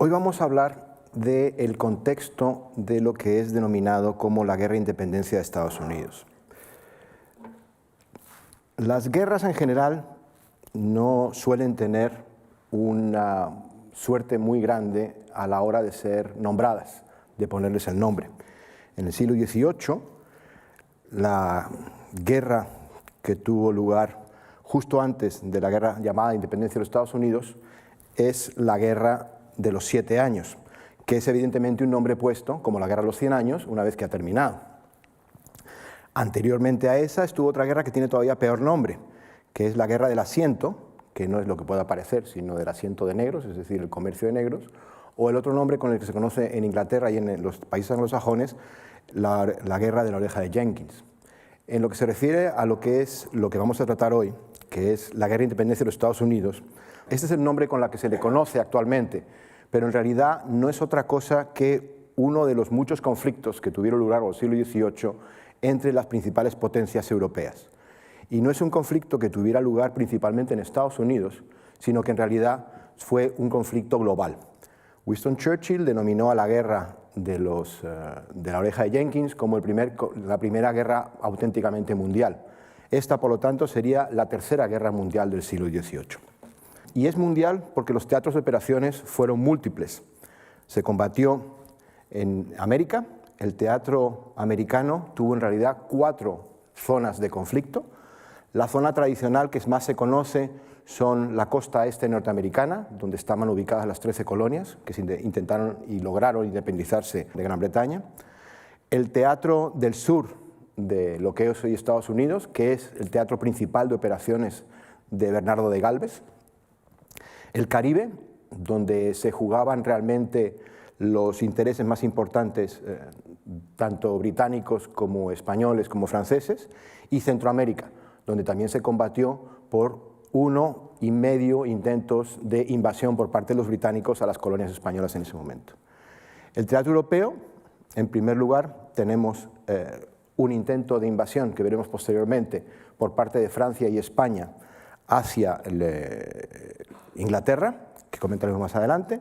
Hoy vamos a hablar del contexto de lo que es denominado como la Guerra de Independencia de Estados Unidos. Las guerras en general no suelen tener una suerte muy grande a la hora de ser nombradas, de ponerles el nombre. En el siglo XVIII, la guerra que tuvo lugar justo antes de la guerra llamada Independencia de los Estados Unidos es la Guerra de los 7 años, que es evidentemente un nombre puesto como la Guerra de los 100 años una vez que ha terminado. Anteriormente a esa estuvo otra guerra que tiene todavía peor nombre, que es la Guerra del Asiento, que no es lo que pueda parecer, sino del asiento de negros, es decir, el comercio de negros, o el otro nombre con el que se conoce en Inglaterra y en los países anglosajones, la Guerra de la Oreja de Jenkins. En lo que se refiere a lo que es lo que vamos a tratar hoy, que es la Guerra de Independencia de los Estados Unidos, este es el nombre con el que se le conoce actualmente, pero en realidad no es otra cosa que uno de los muchos conflictos que tuvieron lugar en el siglo XVIII entre las principales potencias europeas. Y no es un conflicto que tuviera lugar principalmente en Estados Unidos, sino que en realidad fue un conflicto global. Winston Churchill denominó a la guerra de la Oreja de Jenkins como la primera guerra auténticamente mundial. Esta, por lo tanto, sería la tercera guerra mundial del siglo XVIII. Y es mundial porque los teatros de operaciones fueron múltiples. Se combatió en América, el teatro americano tuvo en realidad 4 zonas de conflicto. La zona tradicional que más se conoce son la costa este norteamericana, donde estaban ubicadas las 13 colonias que intentaron y lograron independizarse de Gran Bretaña. El teatro del sur de lo que es hoy Estados Unidos, que es el teatro principal de operaciones de Bernardo de Galvez. El Caribe, donde se jugaban realmente los intereses más importantes, tanto británicos como españoles como franceses, y Centroamérica, donde también se combatió por 1,5 intentos de invasión por parte de los británicos a las colonias españolas en ese momento. El teatro europeo, en primer lugar, tenemos un intento de invasión que veremos posteriormente por parte de Francia y España hacia Inglaterra, que comentaremos más adelante.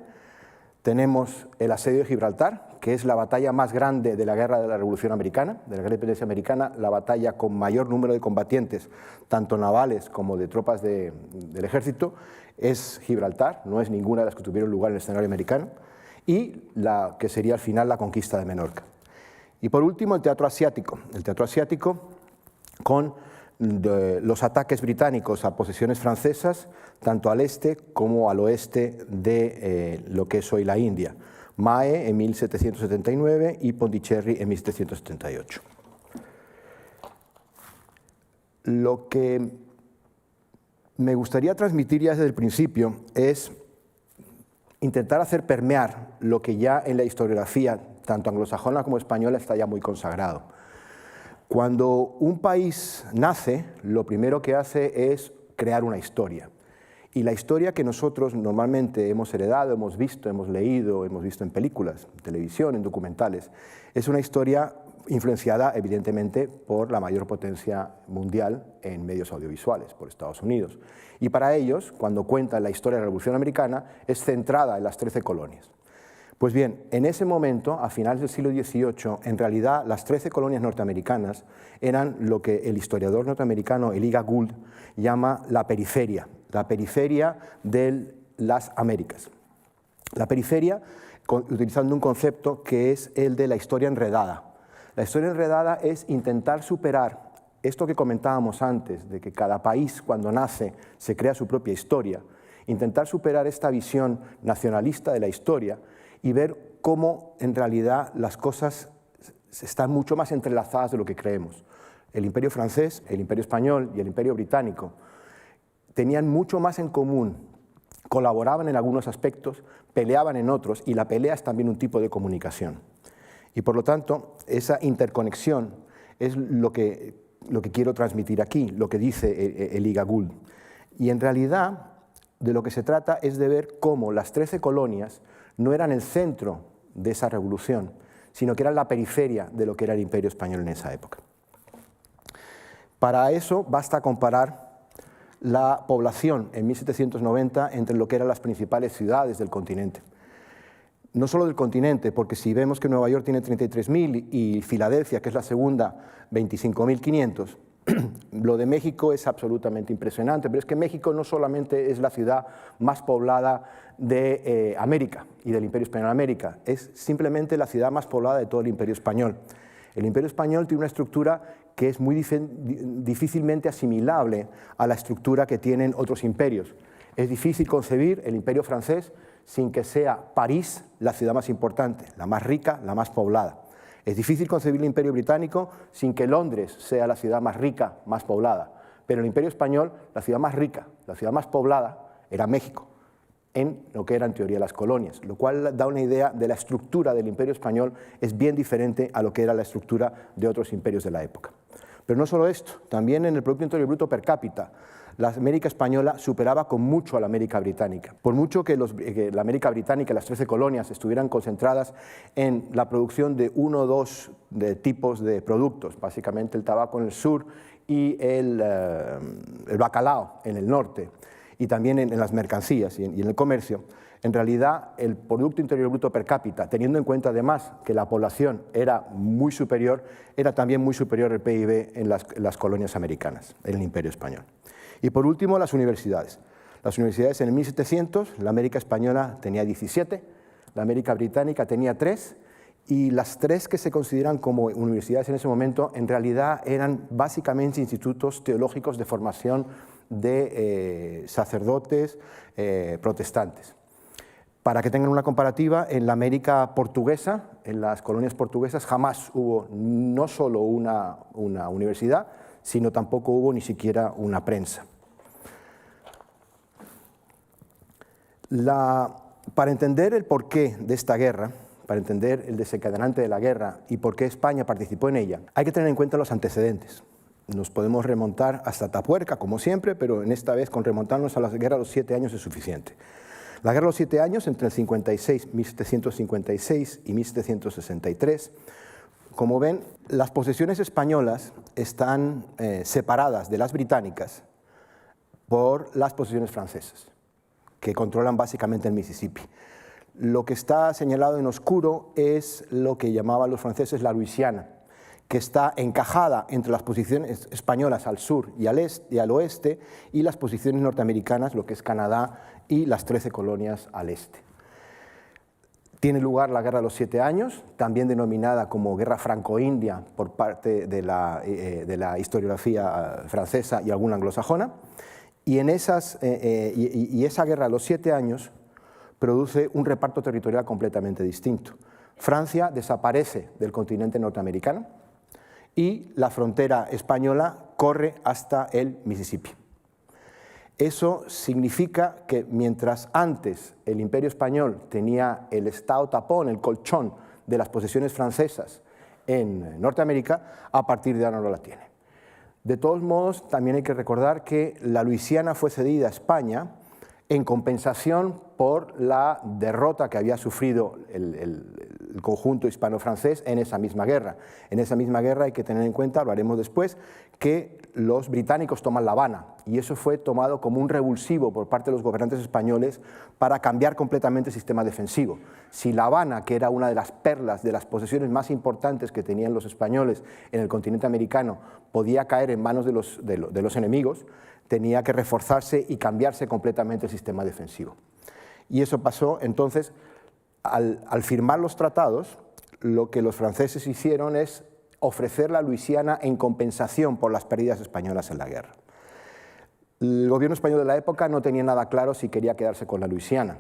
Tenemos el asedio de Gibraltar, que es la batalla más grande de la Guerra de la Revolución Americana, de la Guerra de Independencia Americana, la batalla con mayor número de combatientes, tanto navales como de tropas del ejército, es Gibraltar, no es ninguna de las que tuvieron lugar en el escenario americano, y la que sería al final la conquista de Menorca. Y por último, el teatro asiático con los ataques británicos a posesiones francesas, tanto al este como al oeste de lo que es hoy la India. Mahé en 1779 y Pondicherry en 1778. Lo que me gustaría transmitir ya desde el principio es intentar hacer permear lo que ya en la historiografía, tanto anglosajona como española, está ya muy consagrado. Cuando un país nace, lo primero que hace es crear una historia. Y la historia que nosotros normalmente hemos heredado, hemos visto, hemos leído, hemos visto en películas, en televisión, en documentales, es una historia influenciada evidentemente por la mayor potencia mundial en medios audiovisuales, por Estados Unidos. Y para ellos, cuando cuentan la historia de la Revolución Americana, es centrada en las 13 colonias. Pues bien, en ese momento, a finales del siglo XVIII, en realidad las 13 colonias norteamericanas eran lo que el historiador norteamericano Elijah Gould llama la periferia de las Américas. La periferia, utilizando un concepto que es el de la historia enredada. La historia enredada es intentar superar esto que comentábamos antes, de que cada país cuando nace se crea su propia historia, intentar superar esta visión nacionalista de la historia y ver cómo en realidad las cosas están mucho más entrelazadas de lo que creemos. El Imperio francés, el Imperio español y el Imperio británico tenían mucho más en común, colaboraban en algunos aspectos, peleaban en otros, y la pelea es también un tipo de comunicación. Y por lo tanto, esa interconexión es lo que quiero transmitir aquí, lo que dice Elijah Gould. Y en realidad, de lo que se trata es de ver cómo las 13 colonias no eran el centro de esa revolución, sino que eran la periferia de lo que era el Imperio español en esa época. Para eso basta comparar la población en 1790 entre lo que eran las principales ciudades del continente. no solo del continente, porque si vemos que Nueva York tiene 33.000 y Filadelfia, que es la segunda, 25.500, lo de México es absolutamente impresionante, pero es que México no solamente es la ciudad más poblada de América y del Imperio Español de América, es simplemente la ciudad más poblada de todo el Imperio Español. El Imperio Español tiene una estructura que es muy difícilmente asimilable a la estructura que tienen otros imperios. Es difícil concebir el Imperio francés sin que sea París la ciudad más importante, la más rica, la más poblada. Es difícil concebir el Imperio Británico sin que Londres sea la ciudad más rica, más poblada. Pero el Imperio Español, la ciudad más rica, la ciudad más poblada, era México, en lo que eran en teoría las colonias, lo cual da una idea de la estructura del Imperio Español, es bien diferente a lo que era la estructura de otros imperios de la época. Pero no solo esto, también en el Producto Interior Bruto per cápita, la América española superaba con mucho a la América británica. Por mucho que la América británica, las 13 colonias, estuvieran concentradas en la producción de uno o dos tipos de productos, básicamente el tabaco en el sur y el bacalao en el norte, y también en las mercancías y en el comercio, en realidad el Producto Interior Bruto per cápita, teniendo en cuenta además que la población era muy superior, era también muy superior el PIB en las colonias americanas, en el Imperio Español. Y por último, las universidades. Las universidades en el 1700, la América española tenía 17, la América británica tenía 3, y las 3 que se consideran como universidades en ese momento en realidad eran básicamente institutos teológicos de formación de sacerdotes protestantes. Para que tengan una comparativa, en la América portuguesa, en las colonias portuguesas, jamás hubo no solo una universidad, sino tampoco hubo ni siquiera una prensa. Para entender el porqué de esta guerra, para entender el desencadenante de la guerra y por qué España participó en ella, hay que tener en cuenta los antecedentes. Nos podemos remontar hasta Atapuerca, como siempre, pero en esta vez con remontarnos a la guerra de los 7 años es suficiente. La guerra de los 7 años, entre el 1756 y 1763, como ven, las posesiones españolas están separadas de las británicas por las posesiones francesas, que controlan básicamente el Mississippi. Lo que está señalado en oscuro es lo que llamaban los franceses la Luisiana, que está encajada entre las posiciones españolas al sur y al oeste, y las posiciones norteamericanas, lo que es Canadá, y las 13 colonias al este. Tiene lugar la Guerra de los 7 años, también denominada como Guerra Franco-India por parte de la historiografía francesa y alguna anglosajona, y esa Guerra de los 7 años produce un reparto territorial completamente distinto. Francia desaparece del continente norteamericano y la frontera española corre hasta el Mississippi. Eso significa que mientras antes el Imperio Español tenía el estado tapón, el colchón de las posesiones francesas en Norteamérica, a partir de ahora no la tiene. De todos modos, también hay que recordar que la Luisiana fue cedida a España en compensación por la derrota que había sufrido el conjunto hispano-francés en esa misma guerra. En esa misma guerra hay que tener en cuenta, lo haremos después, que los británicos toman La Habana, y eso fue tomado como un revulsivo por parte de los gobernantes españoles para cambiar completamente el sistema defensivo. Si La Habana, que era una de las perlas, de las posesiones más importantes que tenían los españoles en el continente americano, podía caer en manos de los enemigos, tenía que reforzarse y cambiarse completamente el sistema defensivo. Y eso pasó entonces, al firmar los tratados, lo que los franceses hicieron es ofrecer la Luisiana en compensación por las pérdidas españolas en la guerra. El gobierno español de la época no tenía nada claro si quería quedarse con la Luisiana,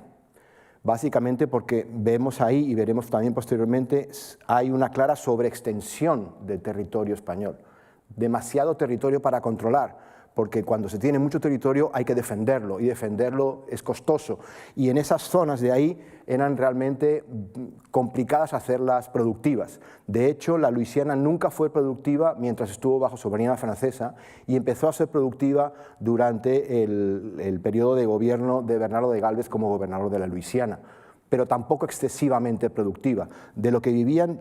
básicamente porque vemos ahí, y veremos también posteriormente, hay una clara sobreextensión del territorio español, demasiado territorio para controlar, porque cuando se tiene mucho territorio hay que defenderlo, y defenderlo es costoso, y en esas zonas de ahí eran realmente complicadas hacerlas productivas. De hecho, la Luisiana nunca fue productiva mientras estuvo bajo soberanía francesa, y empezó a ser productiva durante el periodo de gobierno de Bernardo de Galvez como gobernador de la Luisiana, pero tampoco excesivamente productiva. De lo que vivían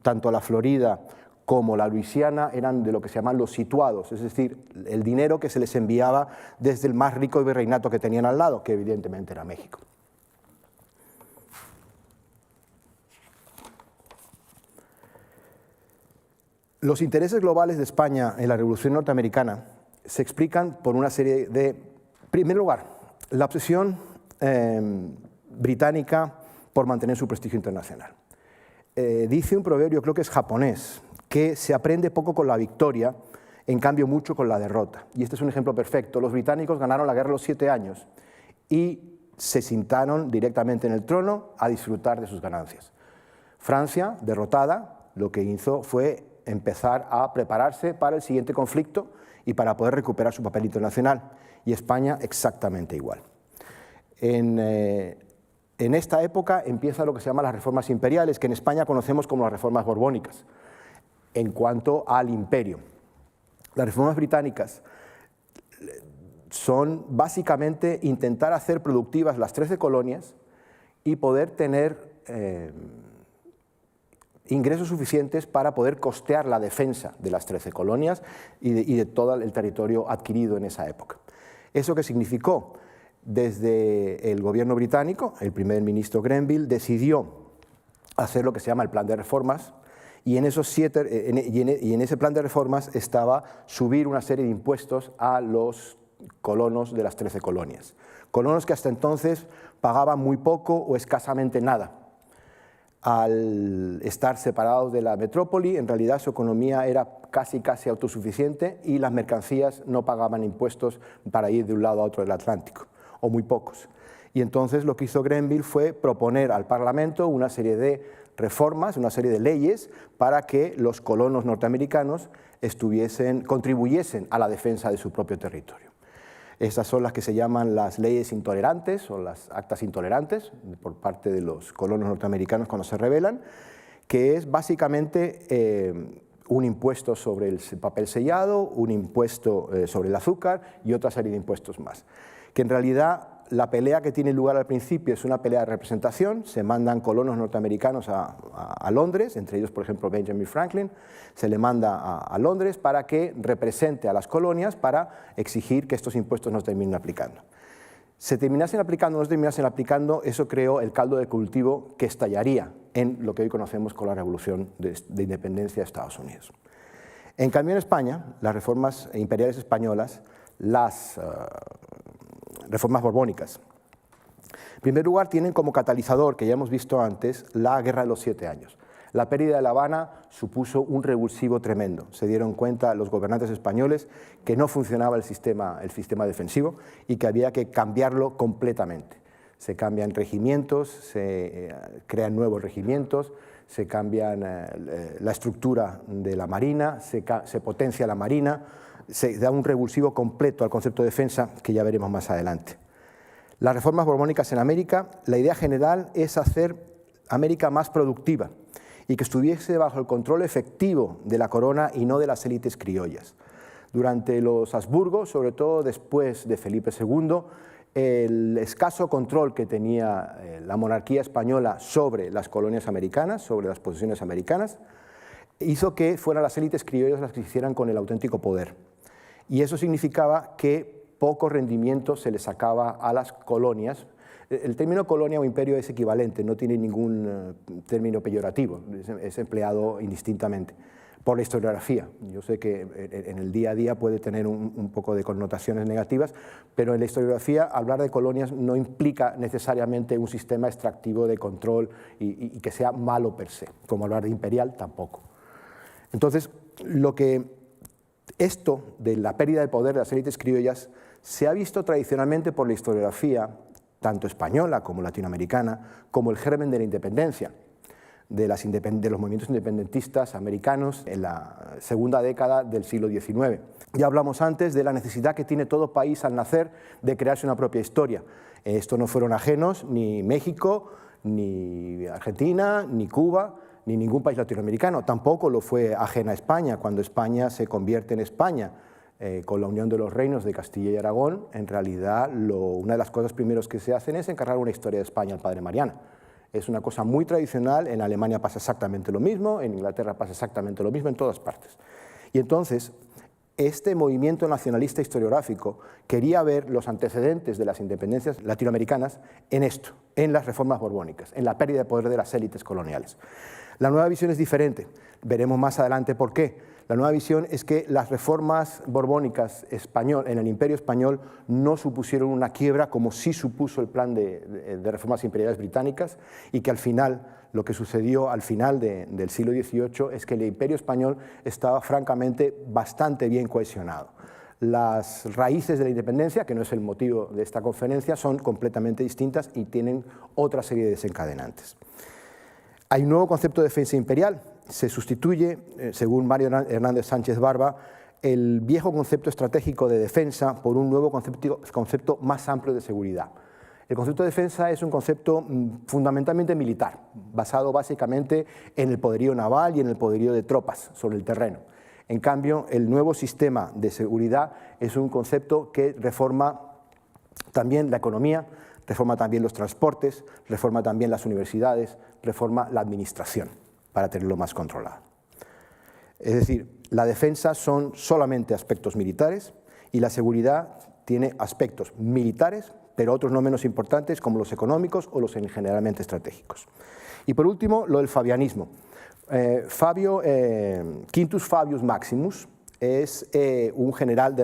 tanto la Florida como la Luisiana eran de lo que se llaman los situados, es decir, el dinero que se les enviaba desde el más rico virreinato que tenían al lado, que evidentemente era México. Los intereses globales de España en la Revolución Norteamericana se explican por una serie de... En primer lugar, la obsesión británica por mantener su prestigio internacional. Dice un proverbio, creo que es japonés, que se aprende poco con la victoria, en cambio mucho con la derrota. Y este es un ejemplo perfecto. Los británicos ganaron la guerra a los 7 años y se sentaron directamente en el trono a disfrutar de sus ganancias. Francia, derrotada, lo que hizo fue empezar a prepararse para el siguiente conflicto y para poder recuperar su papel internacional. Y España exactamente igual. En esta época empieza lo que se llama las reformas imperiales, que en España conocemos como las reformas borbónicas, en cuanto al imperio. Las reformas británicas son básicamente intentar hacer productivas las 13 colonias y poder tener ingresos suficientes para poder costear la defensa de las 13 colonias y de todo el territorio adquirido en esa época. ¿Eso qué significó? Desde el gobierno británico, el primer ministro Grenville decidió hacer lo que se llama el plan de reformas, y en ese plan de reformas estaba subir una serie de impuestos a los colonos de las 13 colonias. Colonos que hasta entonces pagaban muy poco o escasamente nada. Al estar separados de la metrópoli, en realidad su economía era casi autosuficiente y las mercancías no pagaban impuestos para ir de un lado a otro del Atlántico, o muy pocos. Y entonces lo que hizo Grenville fue proponer al Parlamento una serie de reformas, una serie de leyes para que los colonos norteamericanos contribuyesen a la defensa de su propio territorio. Estas son las que se llaman las leyes intolerantes o las actas intolerantes por parte de los colonos norteamericanos cuando se rebelan, que es básicamente un impuesto sobre el papel sellado, un impuesto sobre el azúcar y otra serie de impuestos más. Que en realidad la pelea que tiene lugar al principio es una pelea de representación, se mandan colonos norteamericanos a Londres, entre ellos por ejemplo Benjamin Franklin, se le manda a Londres para que represente a las colonias para exigir que estos impuestos no se terminen aplicando. Se terminasen aplicando o no se terminasen aplicando, eso creó el caldo de cultivo que estallaría en lo que hoy conocemos como la Revolución de Independencia de Estados Unidos. En cambio en España, las reformas imperiales españolas, las reformas borbónicas. En primer lugar, tienen como catalizador, que ya hemos visto antes, la Guerra de los 7 años. La pérdida de La Habana supuso un revulsivo tremendo. Se dieron cuenta los gobernantes españoles que no funcionaba el sistema defensivo y que había que cambiarlo completamente. Se cambian regimientos, se crean nuevos regimientos, se cambian la estructura de la Marina, se potencia la Marina, se da un revulsivo completo al concepto de defensa que ya veremos más adelante. Las reformas borbónicas en América, la idea general es hacer América más productiva y que estuviese bajo el control efectivo de la corona y no de las élites criollas. Durante los Habsburgos, sobre todo después de Felipe II, el escaso control que tenía la monarquía española sobre las colonias americanas, sobre las posesiones americanas, hizo que fueran las élites criollas las que se hicieran con el auténtico poder. Y eso significaba que poco rendimiento se le sacaba a las colonias. El término colonia o imperio es equivalente, no tiene ningún término peyorativo, es empleado indistintamente por la historiografía. Yo sé que en el día a día puede tener un poco de connotaciones negativas, pero en la historiografía hablar de colonias no implica necesariamente un sistema extractivo de control y que sea malo per se, como hablar de imperial tampoco. Entonces, esto de la pérdida de poder de las élites criollas se ha visto tradicionalmente por la historiografía, tanto española como latinoamericana, como el germen de la independencia, de los movimientos independentistas americanos en la segunda década del siglo XIX. Ya hablamos antes de la necesidad que tiene todo país al nacer de crearse una propia historia. Esto no fueron ajenos ni México, ni Argentina, ni Cuba, ni ningún país latinoamericano. Tampoco lo fue ajena a España. Cuando España se convierte en España con la unión de los reinos de Castilla y Aragón, en realidad una de las cosas primeros que se hacen es encargar una historia de España al padre Mariana. Es una cosa muy tradicional, en Alemania pasa exactamente lo mismo, en Inglaterra pasa exactamente lo mismo, en todas partes. Y entonces, este movimiento nacionalista historiográfico quería ver los antecedentes de las independencias latinoamericanas en esto, en las reformas borbónicas, en la pérdida de poder de las élites coloniales. La nueva visión es diferente, veremos más adelante por qué. La nueva visión es que las reformas borbónicas en el Imperio Español no supusieron una quiebra como sí supuso el plan de reformas imperiales británicas, y que al final, lo que sucedió al final del siglo XVIII es que el Imperio Español estaba francamente bastante bien cohesionado. Las raíces de la independencia, que no es el motivo de esta conferencia, son completamente distintas y tienen otra serie de desencadenantes. Hay un nuevo concepto de defensa imperial. Se sustituye, según Mario Hernández Sánchez Barba, el viejo concepto estratégico de defensa por un nuevo concepto más amplio de seguridad. El concepto de defensa es un concepto fundamentalmente militar, basado básicamente en el poderío naval y en el poderío de tropas sobre el terreno. En cambio, el nuevo sistema de seguridad es un concepto que reforma también la economía, reforma también los transportes, reforma también las universidades, reforma la administración, para tenerlo más controlado. Es decir, la defensa son solamente aspectos militares y la seguridad tiene aspectos militares, pero otros no menos importantes como los económicos o los generalmente estratégicos. Y por último, lo del fabianismo. Quintus Fabius Maximus es un general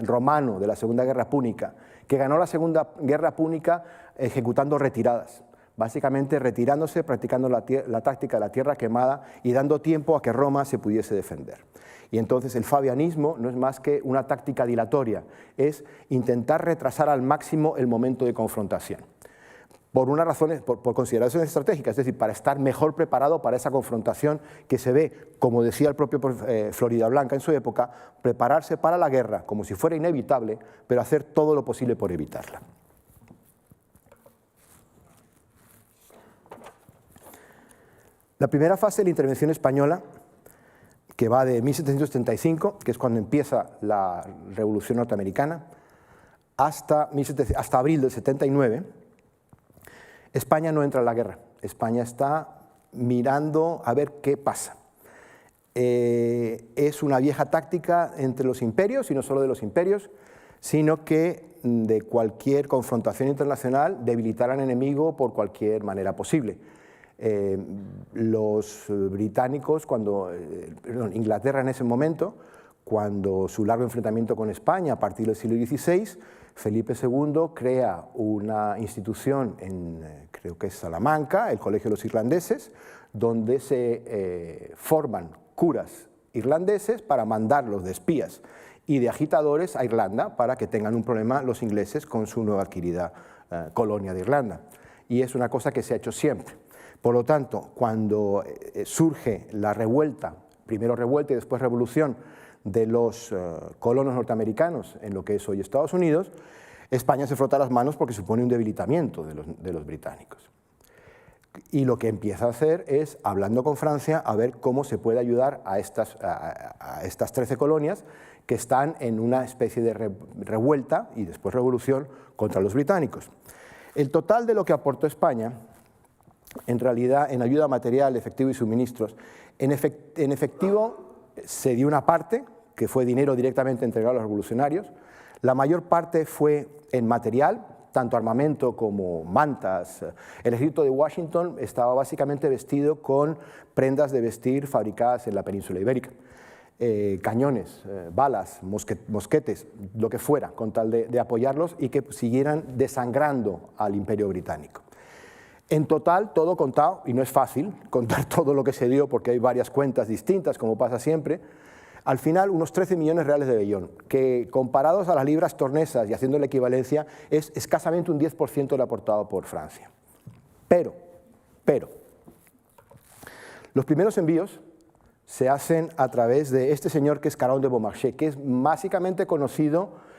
romano de la Segunda Guerra Púnica, que ganó la Segunda Guerra Púnica ejecutando retiradas, básicamente retirándose, practicando la táctica de la tierra quemada y dando tiempo a que Roma se pudiese defender. Y entonces el fabianismo no es más que una táctica dilatoria, es intentar retrasar al máximo el momento de confrontación, por unas razones, por consideraciones estratégicas, es decir, para estar mejor preparado para esa confrontación que se ve, como decía el propio Floridablanca en su época, prepararse para la guerra como si fuera inevitable, pero hacer todo lo posible por evitarla. La primera fase de la intervención española, que va de 1775, que es cuando empieza la Revolución Norteamericana, hasta abril del 79, España no entra en la guerra. España está mirando a ver qué pasa. Es una vieja táctica entre los imperios, y no solo de los imperios, sino que de cualquier confrontación internacional debilitar al enemigo por cualquier manera posible. Los británicos, Inglaterra en ese momento, cuando su largo enfrentamiento con España a partir del siglo XVI, Felipe II crea una institución creo que es Salamanca, el Colegio de los Irlandeses, donde se forman curas irlandeses para mandarlos de espías y de agitadores a Irlanda para que tengan un problema los ingleses con su nueva adquirida colonia de Irlanda. Y es una cosa que se ha hecho siempre. Por lo tanto, cuando surge la revuelta, primero revuelta y después revolución de los colonos norteamericanos en lo que es hoy Estados Unidos, España se frota las manos porque supone un debilitamiento de los británicos. Y lo que empieza a hacer es, hablando con Francia, a ver cómo se puede ayudar a estas 13 colonias que están en una especie de revuelta y después revolución contra los británicos. El total de lo que aportó España, en realidad, en ayuda material, efectivo y suministros, en efectivo se dio una parte, que fue dinero directamente entregado a los revolucionarios. La mayor parte fue en material, tanto armamento como mantas. El ejército de Washington estaba básicamente vestido con prendas de vestir fabricadas en la península ibérica. Cañones, balas, mosquetes, lo que fuera, con tal de apoyarlos y que siguieran desangrando al Imperio Británico. En total, todo contado, y no es fácil contar todo lo que se dio porque hay varias cuentas distintas, como pasa siempre, al final unos 13 millones reales de vellón, que comparados a las libras tornesas y haciendo la equivalencia, es escasamente un 10% de lo aportado por Francia. Pero, los primeros envíos se hacen a través de este señor que es Caron de Beaumarchais, que es básicamente conocido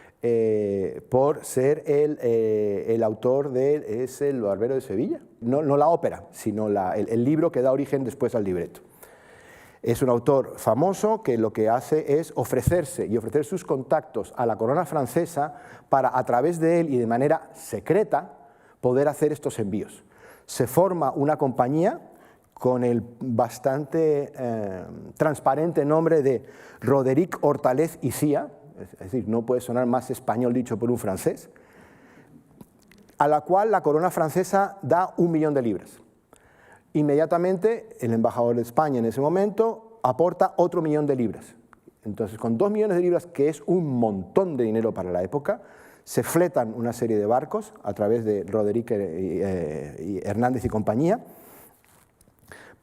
por ser el autor de Es el Barbero de Sevilla, no la ópera, sino el libro que da origen después al libreto. Es un autor famoso que lo que hace es ofrecerse y ofrecer sus contactos a la corona francesa para, a través de él y de manera secreta, poder hacer estos envíos. Se forma una compañía con el bastante transparente nombre de Roderick Hortalez y Cía, es decir, no puede sonar más español dicho por un francés, a la cual la corona francesa da 1 millón de libras. Inmediatamente el embajador de España en ese momento aporta otro 1 millón de libras. Entonces, con 2 millones de libras, que es un montón de dinero para la época, se fletan una serie de barcos a través de Roderick Hernández y compañía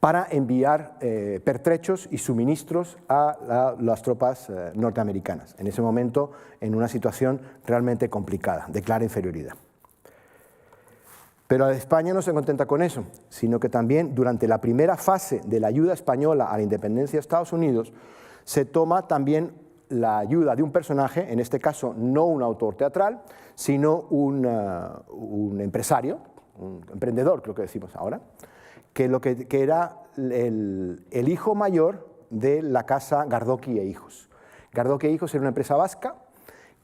para enviar pertrechos y suministros a las tropas norteamericanas, en ese momento en una situación realmente complicada, de clara inferioridad. Pero España no se contenta con eso, sino que también durante la primera fase de la ayuda española a la independencia de Estados Unidos se toma también la ayuda de un personaje, en este caso no un autor teatral, sino un empresario, un emprendedor, creo que decimos ahora, que era el hijo mayor de la casa Gardoqui e Hijos. Gardoqui e Hijos era una empresa vasca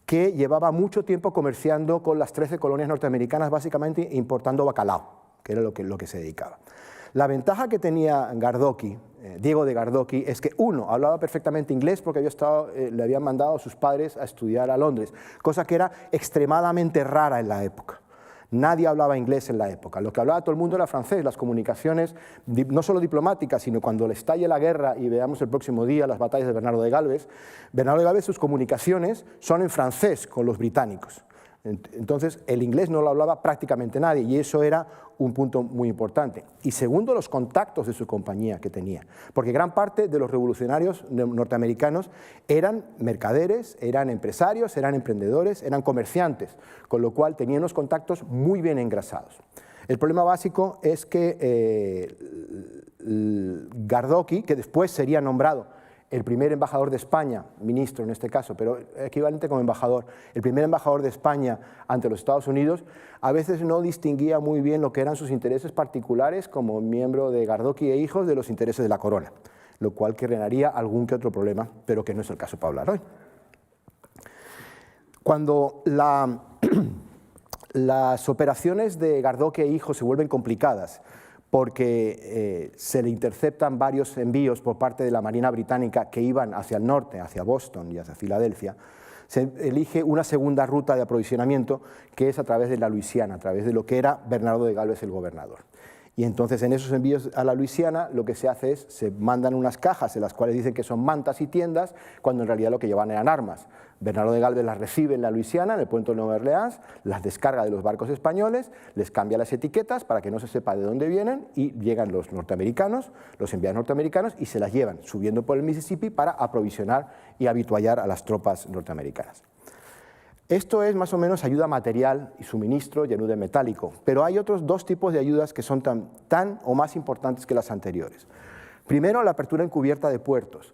que llevaba mucho tiempo comerciando con las 13 colonias norteamericanas, básicamente importando bacalao, que era lo que se dedicaba. La ventaja que tenía Gardoqui, Diego de Gardoqui, es que uno, hablaba perfectamente inglés porque le habían mandado a sus padres a estudiar a Londres, cosa que era extremadamente rara en la época. Nadie hablaba inglés en la época, lo que hablaba todo el mundo era francés. Las comunicaciones, no solo diplomáticas, sino cuando le estalle la guerra y veamos el próximo día las batallas de Bernardo de Galvez, sus comunicaciones son en francés con los británicos. Entonces, el inglés no lo hablaba prácticamente nadie y eso era un punto muy importante. Y segundo, los contactos de su compañía que tenía, porque gran parte de los revolucionarios norteamericanos eran mercaderes, eran empresarios, eran emprendedores, eran comerciantes, con lo cual tenían unos contactos muy bien engrasados. El problema básico es que Gardoqui, que después sería nombrado el primer embajador de España, ministro en este caso, pero equivalente como embajador, el primer embajador de España ante los Estados Unidos, a veces no distinguía muy bien lo que eran sus intereses particulares como miembro de Gardoqui e Hijos de los intereses de la corona, lo cual crearía algún que otro problema, pero que no es el caso para hablar hoy. Cuando las operaciones de Gardoqui e Hijos se vuelven complicadas, porque se le interceptan varios envíos por parte de la Marina Británica que iban hacia el norte, hacia Boston y hacia Filadelfia, se elige una segunda ruta de aprovisionamiento que es a través de la Luisiana, a través de lo que era Bernardo de Galvez el gobernador. Y entonces en esos envíos a la Luisiana lo que se hace es, se mandan unas cajas en las cuales dicen que son mantas y tiendas, cuando en realidad lo que llevan eran armas. Bernardo de Galvez las recibe en la Luisiana, en el puerto de Nueva Orleans, las descarga de los barcos españoles, les cambia las etiquetas para que no se sepa de dónde vienen y llegan los norteamericanos, los enviados norteamericanos y se las llevan subiendo por el Mississippi para aprovisionar y habituallar a las tropas norteamericanas. Esto es más o menos ayuda material y suministro y ayuda metálico, pero hay otros dos tipos de ayudas que son tan o más importantes que las anteriores. Primero, la apertura encubierta de puertos.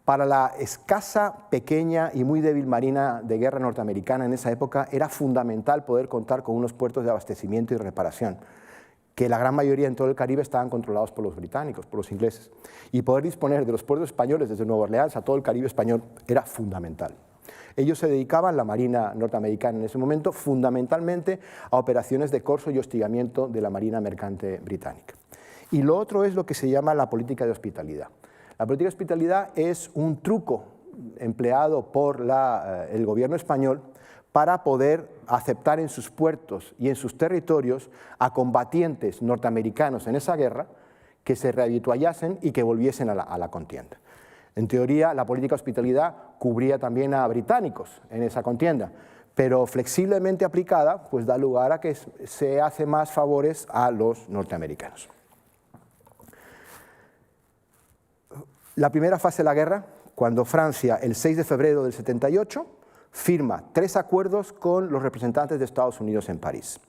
Para la escasa, pequeña y muy débil marina de guerra norteamericana en esa época era fundamental poder contar con unos puertos de abastecimiento y reparación, que la gran mayoría en todo el Caribe estaban controlados por los británicos, por los ingleses, y poder disponer de los puertos españoles desde Nueva Orleans a todo el Caribe español era fundamental. Ellos se dedicaban, la Marina norteamericana en ese momento, fundamentalmente a operaciones de corso y hostigamiento de la Marina mercante británica. Y lo otro es lo que se llama la política de hospitalidad. La política de hospitalidad es un truco empleado por el gobierno español para poder aceptar en sus puertos y en sus territorios a combatientes norteamericanos en esa guerra que se rehabituallasen y que volviesen a la contienda. En teoría, la política de hospitalidad cubría también a británicos en esa contienda, pero flexiblemente aplicada, pues da lugar a que se hace más favores a los norteamericanos. La primera fase de la guerra, cuando Francia, el 6 de febrero del 78, firma 3 acuerdos con los representantes de Estados Unidos en París.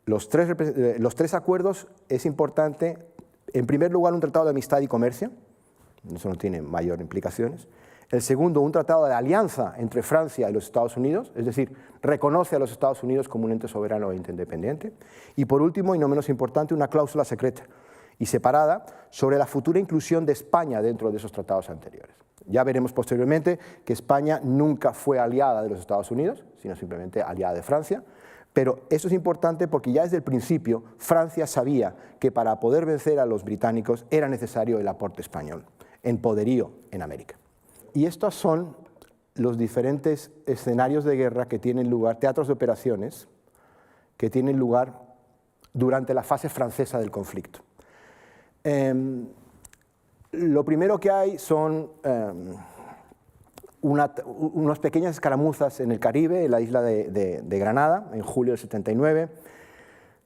Los tres acuerdos es importante, en primer lugar, un tratado de amistad y comercio. Eso no tiene mayor implicaciones. El segundo, un tratado de alianza entre Francia y los Estados Unidos, es decir, reconoce a los Estados Unidos como un ente soberano e independiente. Y por último, y no menos importante, una cláusula secreta y separada sobre la futura inclusión de España dentro de esos tratados anteriores. Ya veremos posteriormente que España nunca fue aliada de los Estados Unidos, sino simplemente aliada de Francia, Pero eso es importante porque ya desde el principio Francia sabía que para poder vencer a los británicos era necesario el aporte español, en poderío en América. Y estos son los diferentes escenarios de guerra que tienen lugar, teatros de operaciones, que tienen lugar durante la fase francesa del conflicto. Lo primero que hay son unas pequeñas escaramuzas en el Caribe, en la isla de Granada, en julio del 79.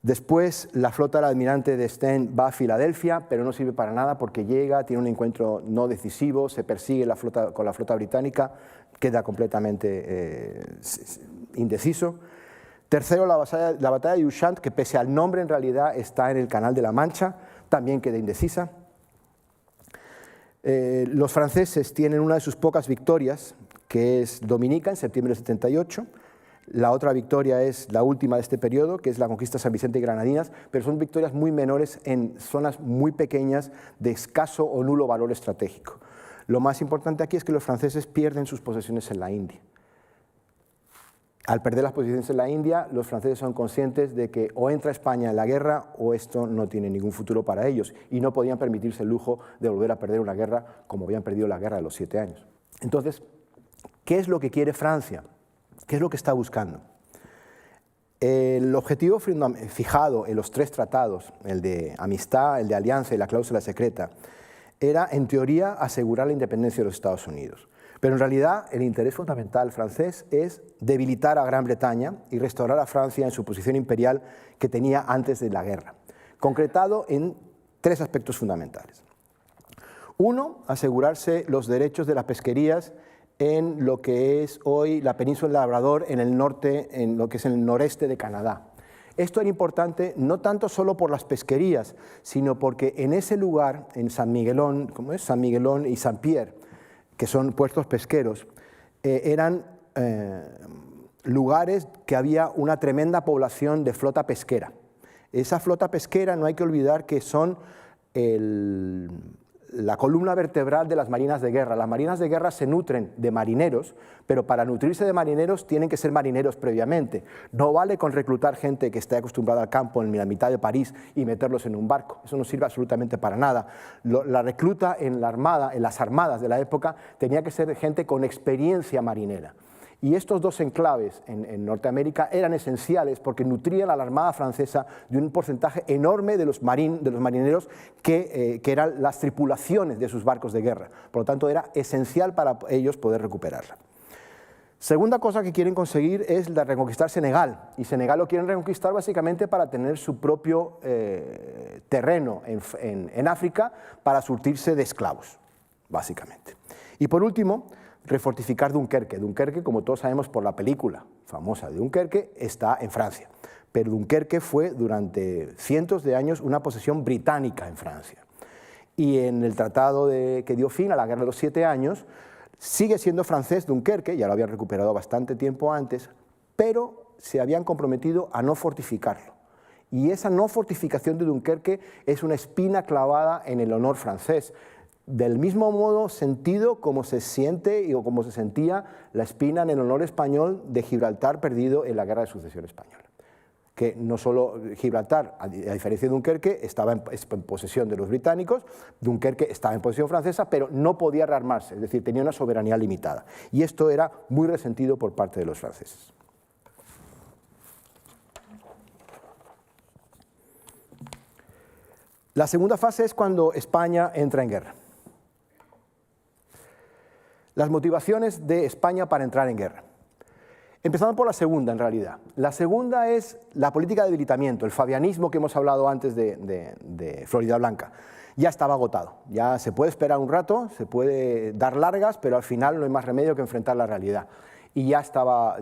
Después la flota del almirante d'Estaing va a Filadelfia, pero no sirve para nada porque llega, tiene un encuentro no decisivo, se persigue con la flota británica, queda completamente indeciso. Tercero, la batalla de Ushant, que pese al nombre en realidad está en el Canal de la Mancha, también queda indecisa. Los franceses tienen una de sus pocas victorias, que es Dominica, en septiembre del 78. La otra victoria es la última de este periodo, que es la conquista de San Vicente y Granadinas, pero son victorias muy menores en zonas muy pequeñas de escaso o nulo valor estratégico. Lo más importante aquí es que los franceses pierden sus posesiones en la India. Al perder las posiciones en la India, los franceses son conscientes de que o entra España en la guerra o esto no tiene ningún futuro para ellos y no podían permitirse el lujo de volver a perder una guerra como habían perdido la guerra de los 7 años. Entonces, ¿qué es lo que quiere Francia? ¿Qué es lo que está buscando? El objetivo fijado en los 3 tratados, el de amistad, el de alianza y la cláusula secreta, era en teoría asegurar la independencia de los Estados Unidos. Pero en realidad el interés fundamental francés es debilitar a Gran Bretaña y restaurar a Francia en su posición imperial que tenía antes de la guerra, concretado en 3 aspectos fundamentales. Uno, asegurarse los derechos de las pesquerías en lo que es hoy la península del Labrador, en el norte, en lo que es el noreste de Canadá. Esto era importante no tanto solo por las pesquerías, sino porque en ese lugar, en San Miguelón, ¿cómo es? San Miguelón y Saint-Pierre, que son puertos pesqueros, eran lugares que había una tremenda población de flota pesquera. Esa flota pesquera no hay que olvidar que son la columna vertebral de las marinas de guerra. Las marinas de guerra se nutren de marineros, pero para nutrirse de marineros tienen que ser marineros previamente. No vale con reclutar gente que esté acostumbrada al campo en la mitad de París y meterlos en un barco. Eso no sirve absolutamente para nada. La recluta en la armada, en las armadas de la época, tenía que ser gente con experiencia marinera. Y estos 2 enclaves en Norteamérica eran esenciales porque nutrían a la Armada francesa de un porcentaje enorme de los marineros que eran las tripulaciones de sus barcos de guerra. Por lo tanto, era esencial para ellos poder recuperarla. Segunda cosa que quieren conseguir es la reconquistar Senegal. Y Senegal lo quieren reconquistar básicamente para tener su propio terreno en África para surtirse de esclavos, básicamente. Y por último, refortificar Dunkerque. Dunkerque, como todos sabemos por la película famosa de Dunkerque, está en Francia. Pero Dunkerque fue durante cientos de años una posesión británica en Francia. Y en el tratado que dio fin a la Guerra de los 7 años, sigue siendo francés Dunkerque, ya lo habían recuperado bastante tiempo antes, pero se habían comprometido a no fortificarlo. Y esa no fortificación de Dunkerque es una espina clavada en el honor francés, del mismo modo sentido como se siente o como se sentía la espina en el honor español de Gibraltar perdido en la Guerra de Sucesión Española. Que no solo Gibraltar, a diferencia de Dunkerque, estaba en posesión de los británicos, Dunkerque estaba en posesión francesa, pero no podía rearmarse, es decir, tenía una soberanía limitada. Y esto era muy resentido por parte de los franceses. La segunda fase es cuando España entra en guerra. Las motivaciones de España para entrar en guerra. Empezando por la segunda, en realidad. La segunda es la política de debilitamiento, el fabianismo que hemos hablado antes de Florida Blanca. Ya estaba agotado, ya se puede esperar un rato, se puede dar largas, pero al final no hay más remedio que enfrentar la realidad. Y ya estaba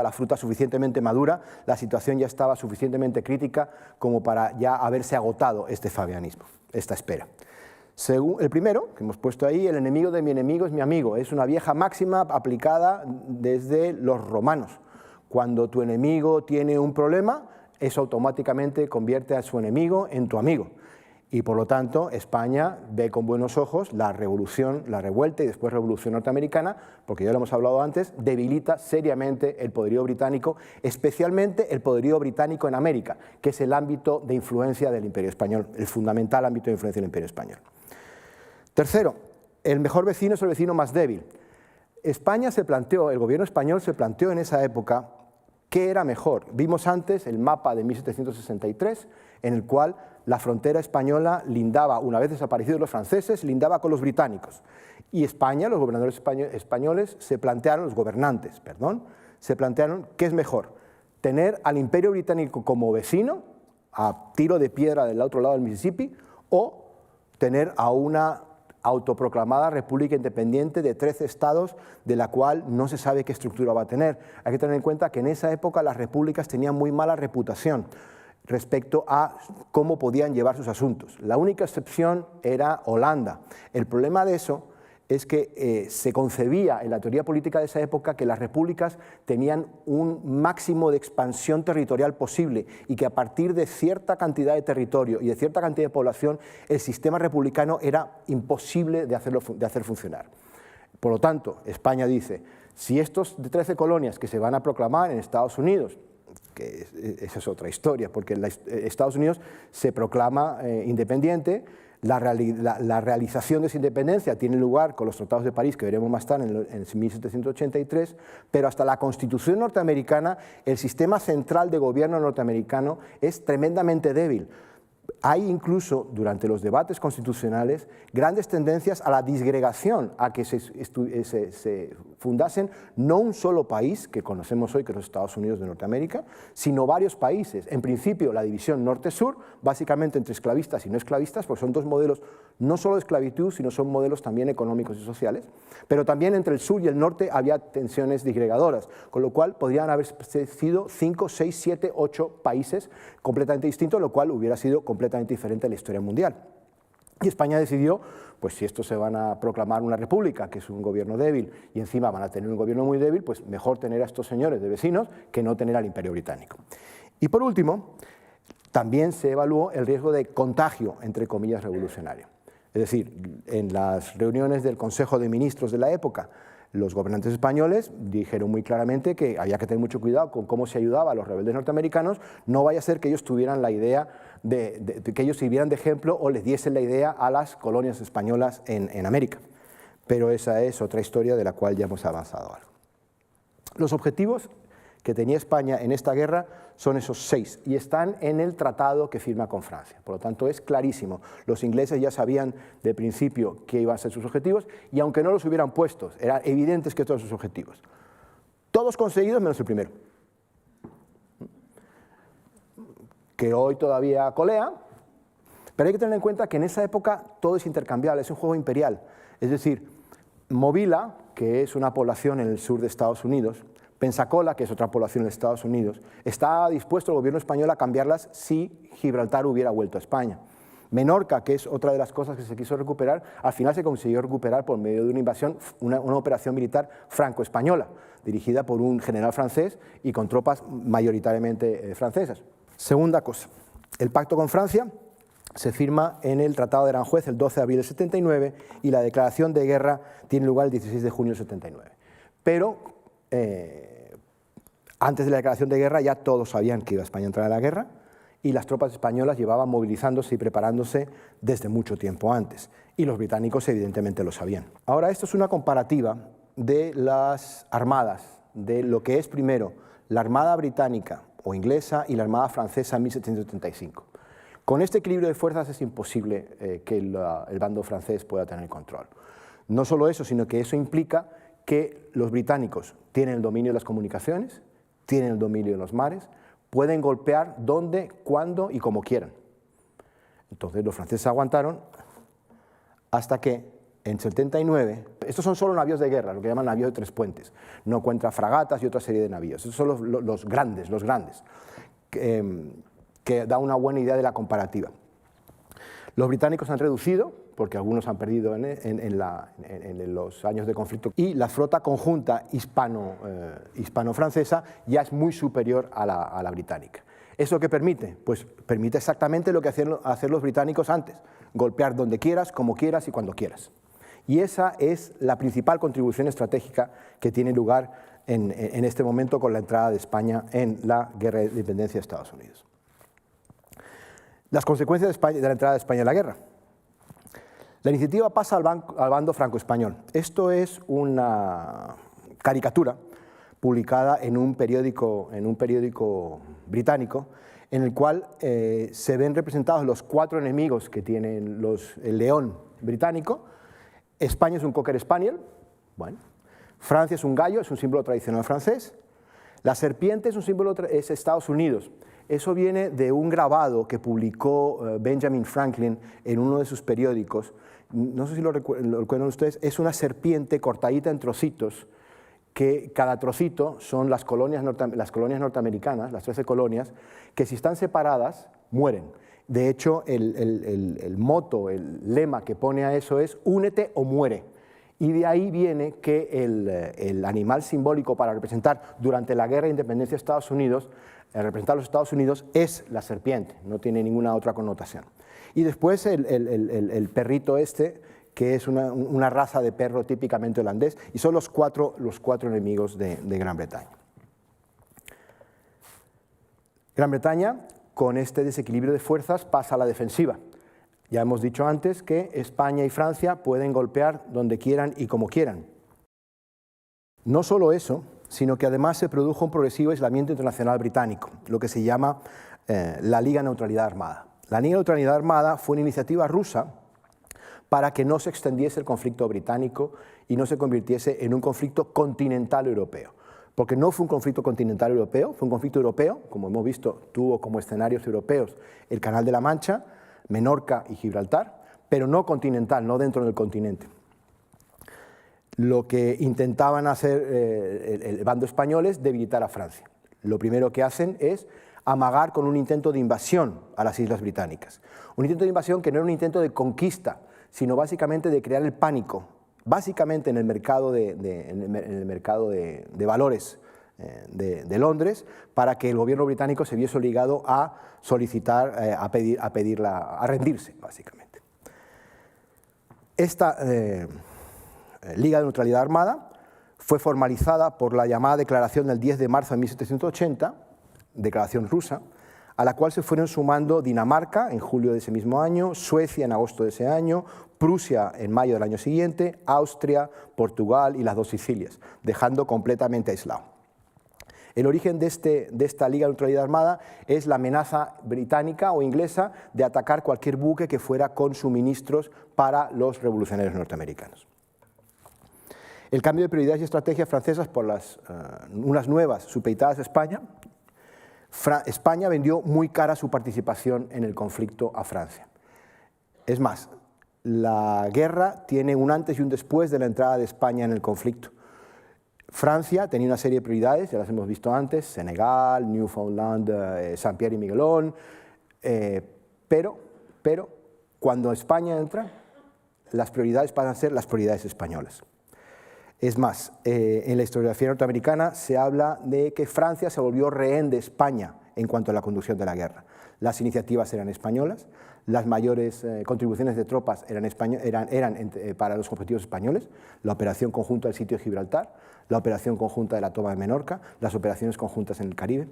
la fruta suficientemente madura, la situación ya estaba suficientemente crítica como para ya haberse agotado este fabianismo, esta espera. Según el primero, que hemos puesto ahí, el enemigo de mi enemigo es mi amigo. Es una vieja máxima aplicada desde los romanos. Cuando tu enemigo tiene un problema, eso automáticamente convierte a su enemigo en tu amigo. Y por lo tanto, España ve con buenos ojos la revolución, la revuelta y después revolución norteamericana, porque ya lo hemos hablado antes, debilita seriamente el poderío británico, especialmente el poderío británico en América, que es el ámbito de influencia del Imperio Español, el fundamental ámbito de influencia del Imperio Español. Tercero, el mejor vecino es el vecino más débil. España se planteó, el gobierno español se planteó en esa época qué era mejor. Vimos antes el mapa de 1763, en el cual la frontera española lindaba, una vez desaparecidos los franceses, lindaba con los británicos. Y España, los gobernadores españoles, se plantearon, los gobernantes, perdón, se plantearon qué es mejor, tener al Imperio Británico como vecino, a tiro de piedra del otro lado del Mississippi, o tener a una autoproclamada república independiente de 13 estados, de la cual no se sabe qué estructura va a tener. Hay que tener en cuenta que en esa época las repúblicas tenían muy mala reputación respecto a cómo podían llevar sus asuntos. La única excepción era Holanda. El problema de eso es que se concebía en la teoría política de esa época que las repúblicas tenían un máximo de expansión territorial posible y que a partir de cierta cantidad de territorio y de cierta cantidad de población el sistema republicano era imposible de hacer funcionar. Por lo tanto, España dice, si estos 13 colonias que se van a proclamar en Estados Unidos, que esa es otra historia, porque Estados Unidos se proclama independiente, la realización de esa independencia tiene lugar con los tratados de París, que veremos más tarde en 1783, pero hasta la Constitución norteamericana, el sistema central de gobierno norteamericano es tremendamente débil. Hay incluso, durante los debates constitucionales, grandes tendencias a la disgregación, a que se fundasen no un solo país, que conocemos hoy que es los Estados Unidos de Norteamérica, sino varios países. En principio, la división norte-sur, básicamente entre esclavistas y no esclavistas, porque son dos modelos no solo de esclavitud, sino son modelos también económicos y sociales, pero también entre el sur y el norte había tensiones disgregadoras, con lo cual podrían haber sido 5, 6, 7, 8 países completamente distintos, lo cual hubiera sido completamente diferente a la historia mundial. Y España decidió, pues si estos se van a proclamar una república, que es un gobierno débil, y encima van a tener un gobierno muy débil, pues mejor tener a estos señores de vecinos que no tener al Imperio Británico. Y por último, también se evaluó el riesgo de contagio, entre comillas, revolucionario. Es decir, en las reuniones del Consejo de Ministros de la época, los gobernantes españoles dijeron muy claramente que había que tener mucho cuidado con cómo se ayudaba a los rebeldes norteamericanos, no vaya a ser que ellos tuvieran la idea de que ellos sirvieran de ejemplo o les diesen la idea a las colonias españolas en América. Pero esa es otra historia de la cual ya hemos avanzado algo. Los objetivos que tenía España en esta guerra son esos 6 y están en el tratado que firma con Francia. Por lo tanto, es clarísimo. Los ingleses ya sabían de principio qué iban a ser sus objetivos y aunque no los hubieran puesto, eran evidentes que todos sus objetivos. Todos conseguidos menos el primero, que hoy todavía colea, pero hay que tener en cuenta que en esa época todo es intercambiable, es un juego imperial. Es decir, Movila, que es una población en el sur de Estados Unidos, Pensacola, que es otra población en Estados Unidos, está dispuesto el gobierno español a cambiarlas si Gibraltar hubiera vuelto a España. Menorca, que es otra de las cosas que se quiso recuperar, al final se consiguió recuperar por medio de una invasión, una operación militar franco-española, dirigida por un general francés y con tropas mayoritariamente francesas. Segunda cosa, el pacto con Francia se firma en el Tratado de Aranjuez el 12 de abril del 79 y la declaración de guerra tiene lugar el 16 de junio del 79. Pero antes de la declaración de guerra ya todos sabían que iba España a entrar a la guerra y las tropas españolas llevaban movilizándose y preparándose desde mucho tiempo antes. Y los británicos evidentemente lo sabían. Ahora esto es una comparativa de las armadas, de lo que es primero la armada británica o inglesa y la armada francesa en 1775. Con este equilibrio de fuerzas es imposible que el bando francés pueda tener control. No solo eso, sino que eso implica que los británicos tienen el dominio de las comunicaciones, tienen el dominio de los mares, pueden golpear donde, cuándo y como quieran. Entonces los franceses aguantaron hasta que en 79, estos son solo navíos de guerra, lo que llaman navíos de 3 puentes, no cuenta fragatas y otra serie de navíos, estos son los grandes, que da una buena idea de la comparativa. Los británicos han reducido, porque algunos han perdido en los años de conflicto, y la flota conjunta hispano-francesa ya es muy superior a la británica. ¿Eso qué permite? Pues permite exactamente lo que hacían los británicos antes, golpear donde quieras, como quieras y cuando quieras. Y esa es la principal contribución estratégica que tiene lugar en este momento con la entrada de España en la guerra de independencia de Estados Unidos. Las consecuencias de la entrada de España en la guerra. La iniciativa pasa al bando franco-español. Esto es una caricatura publicada en un periódico británico, en el cual se ven representados los 4 enemigos que tiene el león británico. España es un Cocker Spaniel, bueno. Francia es un gallo, es un símbolo tradicional francés. La serpiente es un símbolo, es Estados Unidos. Eso viene de un grabado que publicó Benjamin Franklin en uno de sus periódicos. No sé si lo recuerdan ustedes, es una serpiente cortadita en trocitos, que cada trocito son las colonias norteamericanas, las 13 colonias, que si están separadas, mueren. De hecho, el moto, el lema que pone a eso es únete o muere. Y de ahí viene que el animal simbólico para representar durante la guerra de independencia de Estados Unidos, representar a los Estados Unidos, es la serpiente, no tiene ninguna otra connotación. Y después el perrito este, que es una raza de perro típicamente holandés, y son los cuatro enemigos de Gran Bretaña. Gran Bretaña, con este desequilibrio de fuerzas, pasa a la defensiva. Ya hemos dicho antes que España y Francia pueden golpear donde quieran y como quieran. No solo eso, sino que además se produjo un progresivo aislamiento internacional británico, lo que se llama la Liga Neutralidad Armada. La Liga Neutralidad Armada fue una iniciativa rusa para que no se extendiese el conflicto británico y no se convirtiese en un conflicto continental europeo. Porque no fue un conflicto continental europeo, fue un conflicto europeo, como hemos visto, tuvo como escenarios europeos el Canal de la Mancha, Menorca y Gibraltar, pero no continental, no dentro del continente. Lo que intentaban hacer el bando español es debilitar a Francia. Lo primero que hacen es amagar con un intento de invasión a las islas británicas. Un intento de invasión que no era un intento de conquista, sino básicamente de crear el pánico, básicamente en el mercado de valores de Londres, para que el gobierno británico se viese obligado a solicitar, a rendirse, básicamente. Esta Liga de Neutralidad Armada fue formalizada por la llamada Declaración del 10 de marzo de 1780, declaración rusa, a la cual se fueron sumando Dinamarca en julio de ese mismo año, Suecia en agosto de ese año, Prusia en mayo del año siguiente, Austria, Portugal y las 2 Sicilias, dejando completamente aislado. El origen de esta Liga de Neutralidad Armada es la amenaza británica o inglesa de atacar cualquier buque que fuera con suministros para los revolucionarios norteamericanos. El cambio de prioridades y estrategias francesas por unas nuevas supeditadas a España. España vendió muy cara su participación en el conflicto a Francia. Es más, la guerra tiene un antes y un después de la entrada de España en el conflicto. Francia tenía una serie de prioridades, ya las hemos visto antes, Senegal, Newfoundland, Saint-Pierre y Miquelon, pero cuando España entra, las prioridades pasan a ser las prioridades españolas. Es más, en la historiografía norteamericana se habla de que Francia se volvió rehén de España en cuanto a la conducción de la guerra. Las iniciativas eran españolas, las mayores contribuciones de tropas eran para los objetivos españoles, la operación conjunta del sitio de Gibraltar, la operación conjunta de la toma de Menorca, las operaciones conjuntas en el Caribe.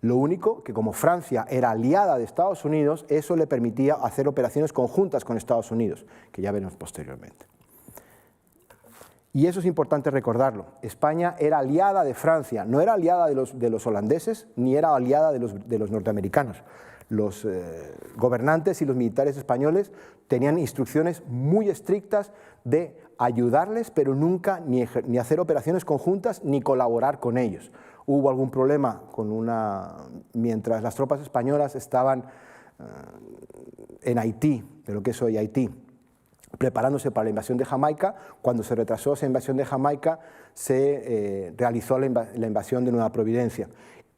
Lo único que como Francia era aliada de Estados Unidos, eso le permitía hacer operaciones conjuntas con Estados Unidos, que ya veremos posteriormente. Y eso es importante recordarlo. España era aliada de Francia, no era aliada de los holandeses, ni era aliada de los norteamericanos. Los gobernantes y los militares españoles tenían instrucciones muy estrictas de ayudarles, pero nunca ni hacer operaciones conjuntas ni colaborar con ellos. Hubo algún problema mientras las tropas españolas estaban en Haití, de lo que es hoy Haití, preparándose para la invasión de Jamaica. Cuando se retrasó esa invasión de Jamaica, se realizó la invasión de Nueva Providencia.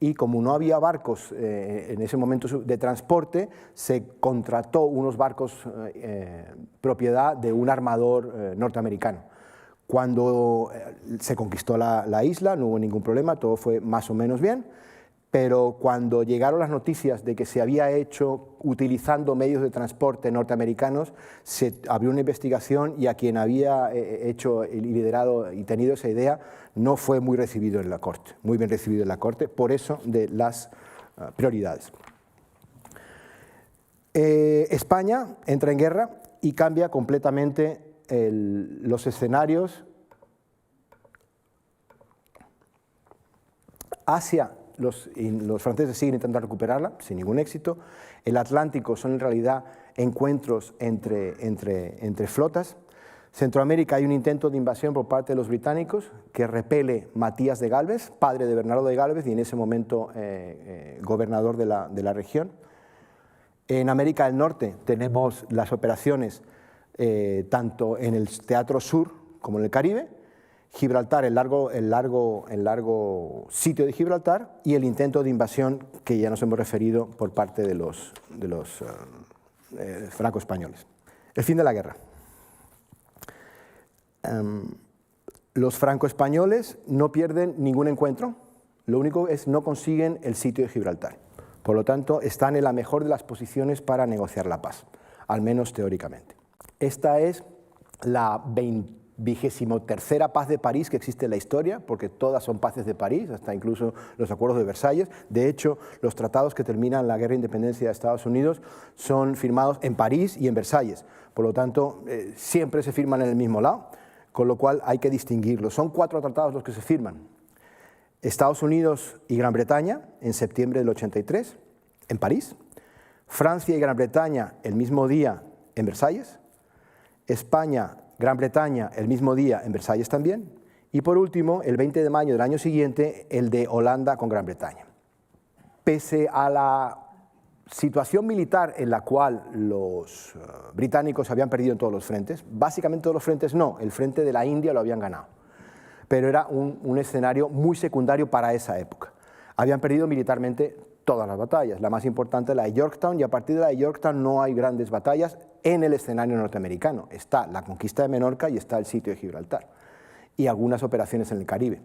Y como no había barcos en ese momento de transporte, se contrató unos barcos propiedad de un armador norteamericano. Cuando se conquistó la isla, no hubo ningún problema, todo fue más o menos bien. pero cuando llegaron las noticias de que se había hecho utilizando medios de transporte norteamericanos, se abrió una investigación y a quien había hecho y liderado y tenido esa idea no fue muy recibido en la Corte, muy bien recibido en la Corte, por eso de las prioridades. España entra en guerra y cambia completamente los escenarios. Asia, los franceses siguen intentando recuperarla sin ningún éxito. El Atlántico son en realidad encuentros entre flotas. Centroamérica hay un intento de invasión por parte de los británicos que repele Matías de Gálvez, padre de Bernardo de Gálvez y en ese momento gobernador de la región. En América del Norte tenemos las operaciones tanto en el Teatro Sur como en el Caribe, Gibraltar, el largo sitio de Gibraltar y el intento de invasión que ya nos hemos referido por parte de los franco-españoles. El fin de la guerra. Los franco-españoles no pierden ningún encuentro, lo único es no consiguen el sitio de Gibraltar. Por lo tanto, están en la mejor de las posiciones para negociar la paz, al menos teóricamente. Esta es la 23ª paz de París que existe en la historia, porque todas son paces de París, hasta incluso los acuerdos de Versalles. De hecho, los tratados que terminan la guerra de independencia de Estados Unidos son firmados en París y en Versalles. Por lo tanto, siempre se firman en el mismo lado, con lo cual hay que distinguirlos. Son 4 tratados los que se firman. Estados Unidos y Gran Bretaña en septiembre del 83, en París. Francia y Gran Bretaña el mismo día en Versalles. España, Gran Bretaña el mismo día en Versalles también. Y por último, el 20 de mayo del año siguiente, el de Holanda con Gran Bretaña. Pese a la situación militar en la cual los británicos habían perdido en todos los frentes, básicamente todos los frentes no, el frente de la India lo habían ganado, pero era un escenario muy secundario para esa época. Habían perdido militarmente todas las batallas, la más importante la de Yorktown, y a partir de la de Yorktown no hay grandes batallas en el escenario norteamericano. Está la conquista de Menorca y está el sitio de Gibraltar, y algunas operaciones en el Caribe.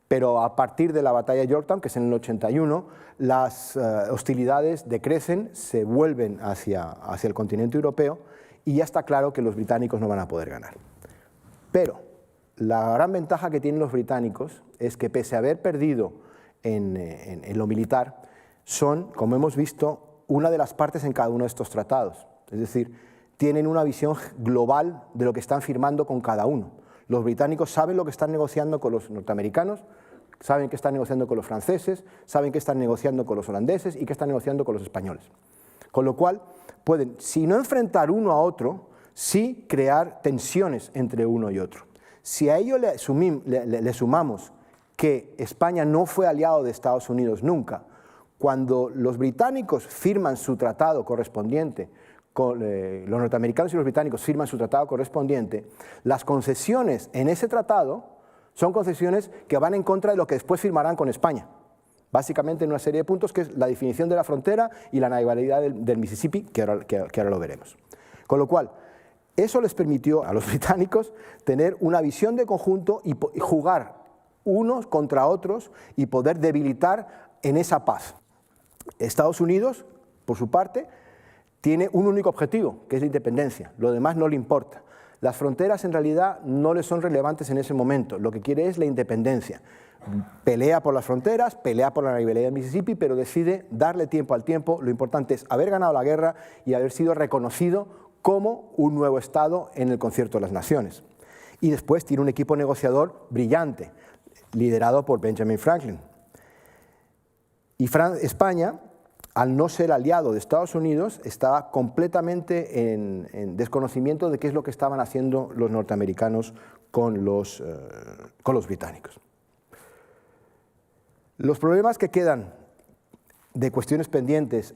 Pero a partir de la batalla de Yorktown, que es en el 81, las hostilidades decrecen, se vuelven hacia el continente europeo, y ya está claro que los británicos no van a poder ganar. Pero la gran ventaja que tienen los británicos es que, pese a haber perdido en lo militar, son, como hemos visto, una de las partes en cada uno de estos tratados. Es decir, tienen una visión global de lo que están firmando con cada uno. Los británicos saben lo que están negociando con los norteamericanos, saben que están negociando con los franceses, saben que están negociando con los holandeses y que están negociando con los españoles. Con lo cual, pueden, si no enfrentar uno a otro, sí crear tensiones entre uno y otro. Si a ello le sumamos que España no fue aliado de Estados Unidos nunca, cuando los británicos firman su tratado correspondiente, los norteamericanos y los británicos firman su tratado correspondiente, las concesiones en ese tratado son concesiones que van en contra de lo que después firmarán con España. Básicamente en una serie de puntos que es la definición de la frontera y la navegabilidad del Mississippi, que ahora lo veremos. Con lo cual, eso les permitió a los británicos tener una visión de conjunto y jugar unos contra otros y poder debilitar en esa paz. Estados Unidos, por su parte, tiene un único objetivo, que es la independencia. Lo demás no le importa. Las fronteras en realidad no le son relevantes en ese momento. Lo que quiere es la independencia. Pelea por las fronteras, pelea por la navegabilidad del Mississippi, pero decide darle tiempo al tiempo. Lo importante es haber ganado la guerra y haber sido reconocido como un nuevo Estado en el concierto de las naciones. Y después tiene un equipo negociador brillante, liderado por Benjamin Franklin. Y España, al no ser aliado de Estados Unidos, estaba completamente en desconocimiento de qué es lo que estaban haciendo los norteamericanos con los británicos. Los problemas que quedan de cuestiones pendientes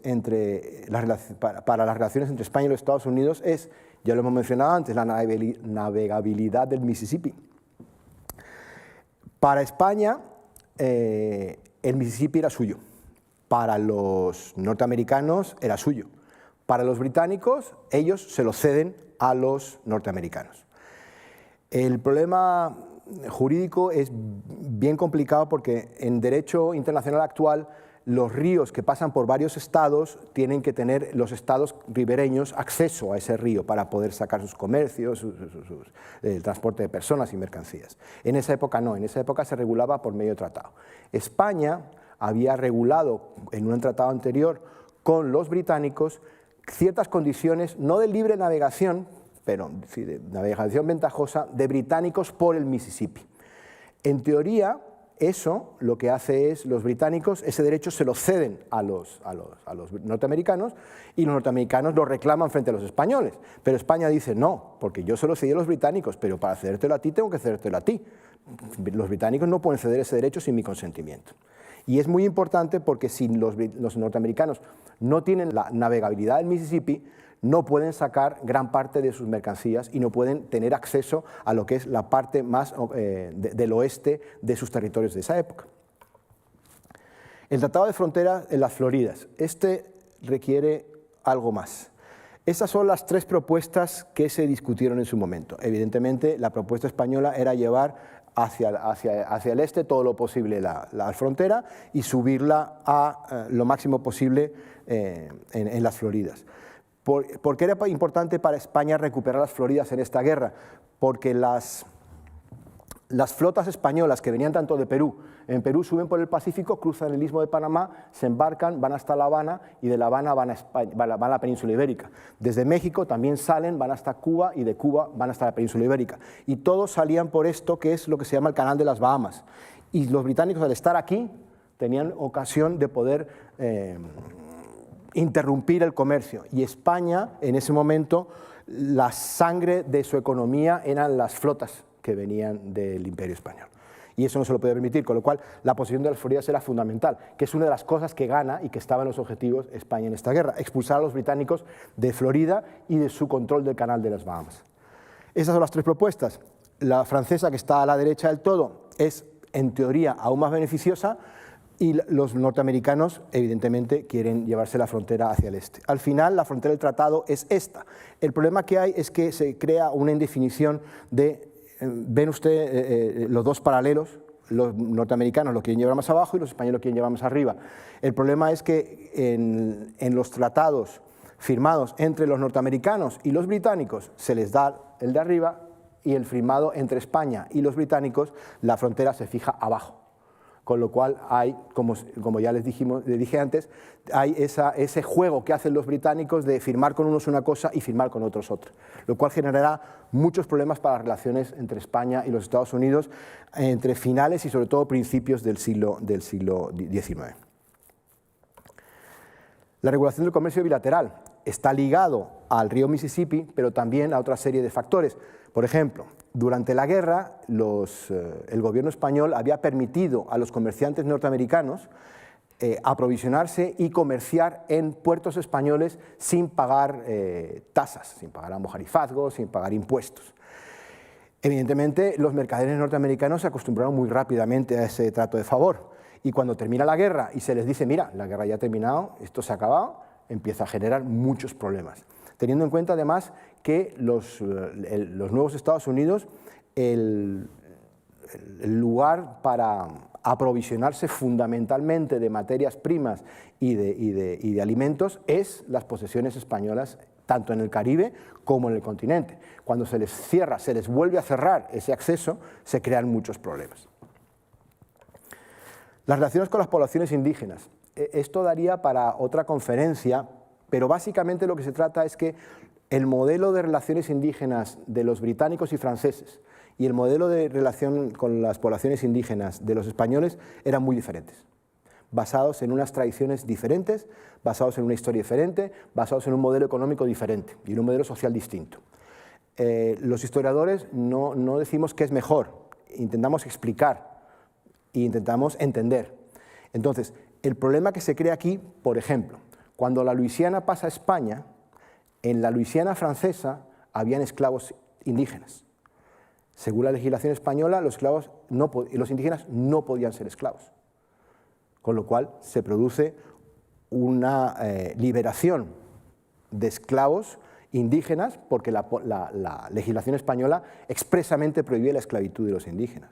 para las relaciones entre España y los Estados Unidos es, ya lo hemos mencionado antes, la navegabilidad del Mississippi. Para España, el Mississippi era suyo. Para los norteamericanos era suyo. Para los británicos, ellos se lo ceden a los norteamericanos. El problema jurídico es bien complicado porque en derecho internacional actual los ríos que pasan por varios estados tienen que tener los estados ribereños acceso a ese río para poder sacar sus comercios, el transporte de personas y mercancías. En esa época no, en esa época se regulaba por medio de tratado. España había regulado en un tratado anterior con los británicos ciertas condiciones, no de libre navegación, pero sí de navegación ventajosa, de británicos por el Mississippi. En teoría, eso lo que hace es, los británicos ese derecho se lo ceden a los norteamericanos y los norteamericanos lo reclaman frente a los españoles. Pero España dice, no, porque yo se lo cedí a los británicos, pero para cedértelo a ti tengo que cedértelo a ti. Los británicos no pueden ceder ese derecho sin mi consentimiento. Y es muy importante porque si los norteamericanos no tienen la navegabilidad del Mississippi, no pueden sacar gran parte de sus mercancías y no pueden tener acceso a lo que es la parte más del oeste de sus territorios de esa época. El Tratado de Frontera en las Floridas. Este requiere algo más. Esas son las tres propuestas que se discutieron en su momento. Evidentemente, la propuesta española era llevar hacia el este todo lo posible la frontera y subirla a lo máximo posible en las Floridas. ¿Por qué era importante para España recuperar las Floridas en esta guerra? Porque las flotas españolas que venían tanto de Perú, en Perú suben por el Pacífico, cruzan el Istmo de Panamá, se embarcan, van hasta La Habana y de La Habana van a la península ibérica. Desde México también salen, van hasta Cuba y de Cuba van hasta la península ibérica. Y todos salían por esto que es lo que se llama el Canal de las Bahamas. Y los británicos al estar aquí tenían ocasión de poder interrumpir el comercio. Y España en ese momento, la sangre de su economía eran las flotas que venían del Imperio Español. Y eso no se lo puede permitir, con lo cual la posición de las Floridas era fundamental, que es una de las cosas que gana y que estaba en los objetivos España en esta guerra, expulsar a los británicos de Florida y de su control del Canal de las Bahamas. Esas son las tres propuestas. La francesa, que está a la derecha del todo, es en teoría aún más beneficiosa y los norteamericanos evidentemente quieren llevarse la frontera hacia el este. Al final la frontera del tratado es esta. El problema que hay es que se crea una indefinición de... Ven usted los dos paralelos, los norteamericanos lo quieren llevar más abajo y los españoles lo quieren llevar más arriba. El problema es que en los tratados firmados entre los norteamericanos y los británicos se les da el de arriba y el firmado entre España y los británicos la frontera se fija abajo. Con lo cual hay, como ya les dije antes, hay ese juego que hacen los británicos de firmar con unos una cosa y firmar con otros otra, lo cual generará muchos problemas para las relaciones entre España y los Estados Unidos entre finales y sobre todo principios del siglo XIX. La regulación del comercio bilateral está ligado al río Mississippi, pero también a otra serie de factores. Por ejemplo, durante la guerra, el gobierno español había permitido a los comerciantes norteamericanos aprovisionarse y comerciar en puertos españoles sin pagar tasas, sin pagar almojarifazgos, sin pagar impuestos. Evidentemente, los mercaderes norteamericanos se acostumbraron muy rápidamente a ese trato de favor. Y cuando termina la guerra y se les dice, mira, la guerra ya ha terminado, esto se ha acabado, empieza a generar muchos problemas. Teniendo en cuenta además que los nuevos Estados Unidos, el lugar para aprovisionarse fundamentalmente de materias primas y de alimentos es las posesiones españolas, tanto en el Caribe como en el continente. Cuando se les cierra, se les vuelve a cerrar ese acceso, se crean muchos problemas. Las relaciones con las poblaciones indígenas. Esto daría para otra conferencia, pero básicamente lo que se trata es que el modelo de relaciones indígenas de los británicos y franceses y el modelo de relación con las poblaciones indígenas de los españoles eran muy diferentes, basados en unas tradiciones diferentes, basados en una historia diferente, basados en un modelo económico diferente y en un modelo social distinto. Los historiadores no decimos qué es mejor, intentamos explicar e intentamos entender. Entonces, el problema que se crea aquí, por ejemplo, cuando la Luisiana pasa a España, en la Luisiana francesa habían esclavos indígenas. Según la legislación española, los indígenas no podían ser esclavos, con lo cual se produce una liberación de esclavos indígenas porque la legislación española expresamente prohibía la esclavitud de los indígenas.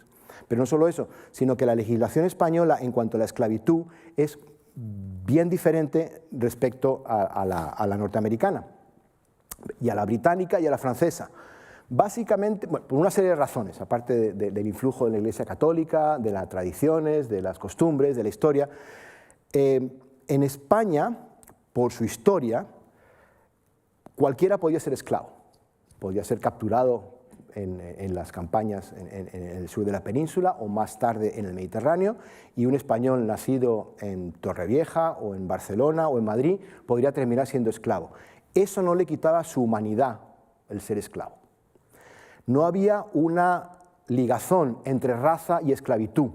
Pero no solo eso, sino que la legislación española en cuanto a la esclavitud es bien diferente respecto a la norteamericana, y a la británica y a la francesa. Básicamente, bueno, por una serie de razones, aparte del influjo de la Iglesia Católica, de las tradiciones, de las costumbres, de la historia. En España, por su historia, cualquiera podía ser esclavo, podía ser capturado en las campañas en el sur de la península o más tarde en el Mediterráneo, y un español nacido en Torrevieja o en Barcelona o en Madrid podría terminar siendo esclavo. Eso no le quitaba su humanidad, el ser esclavo. No había una ligazón entre raza y esclavitud,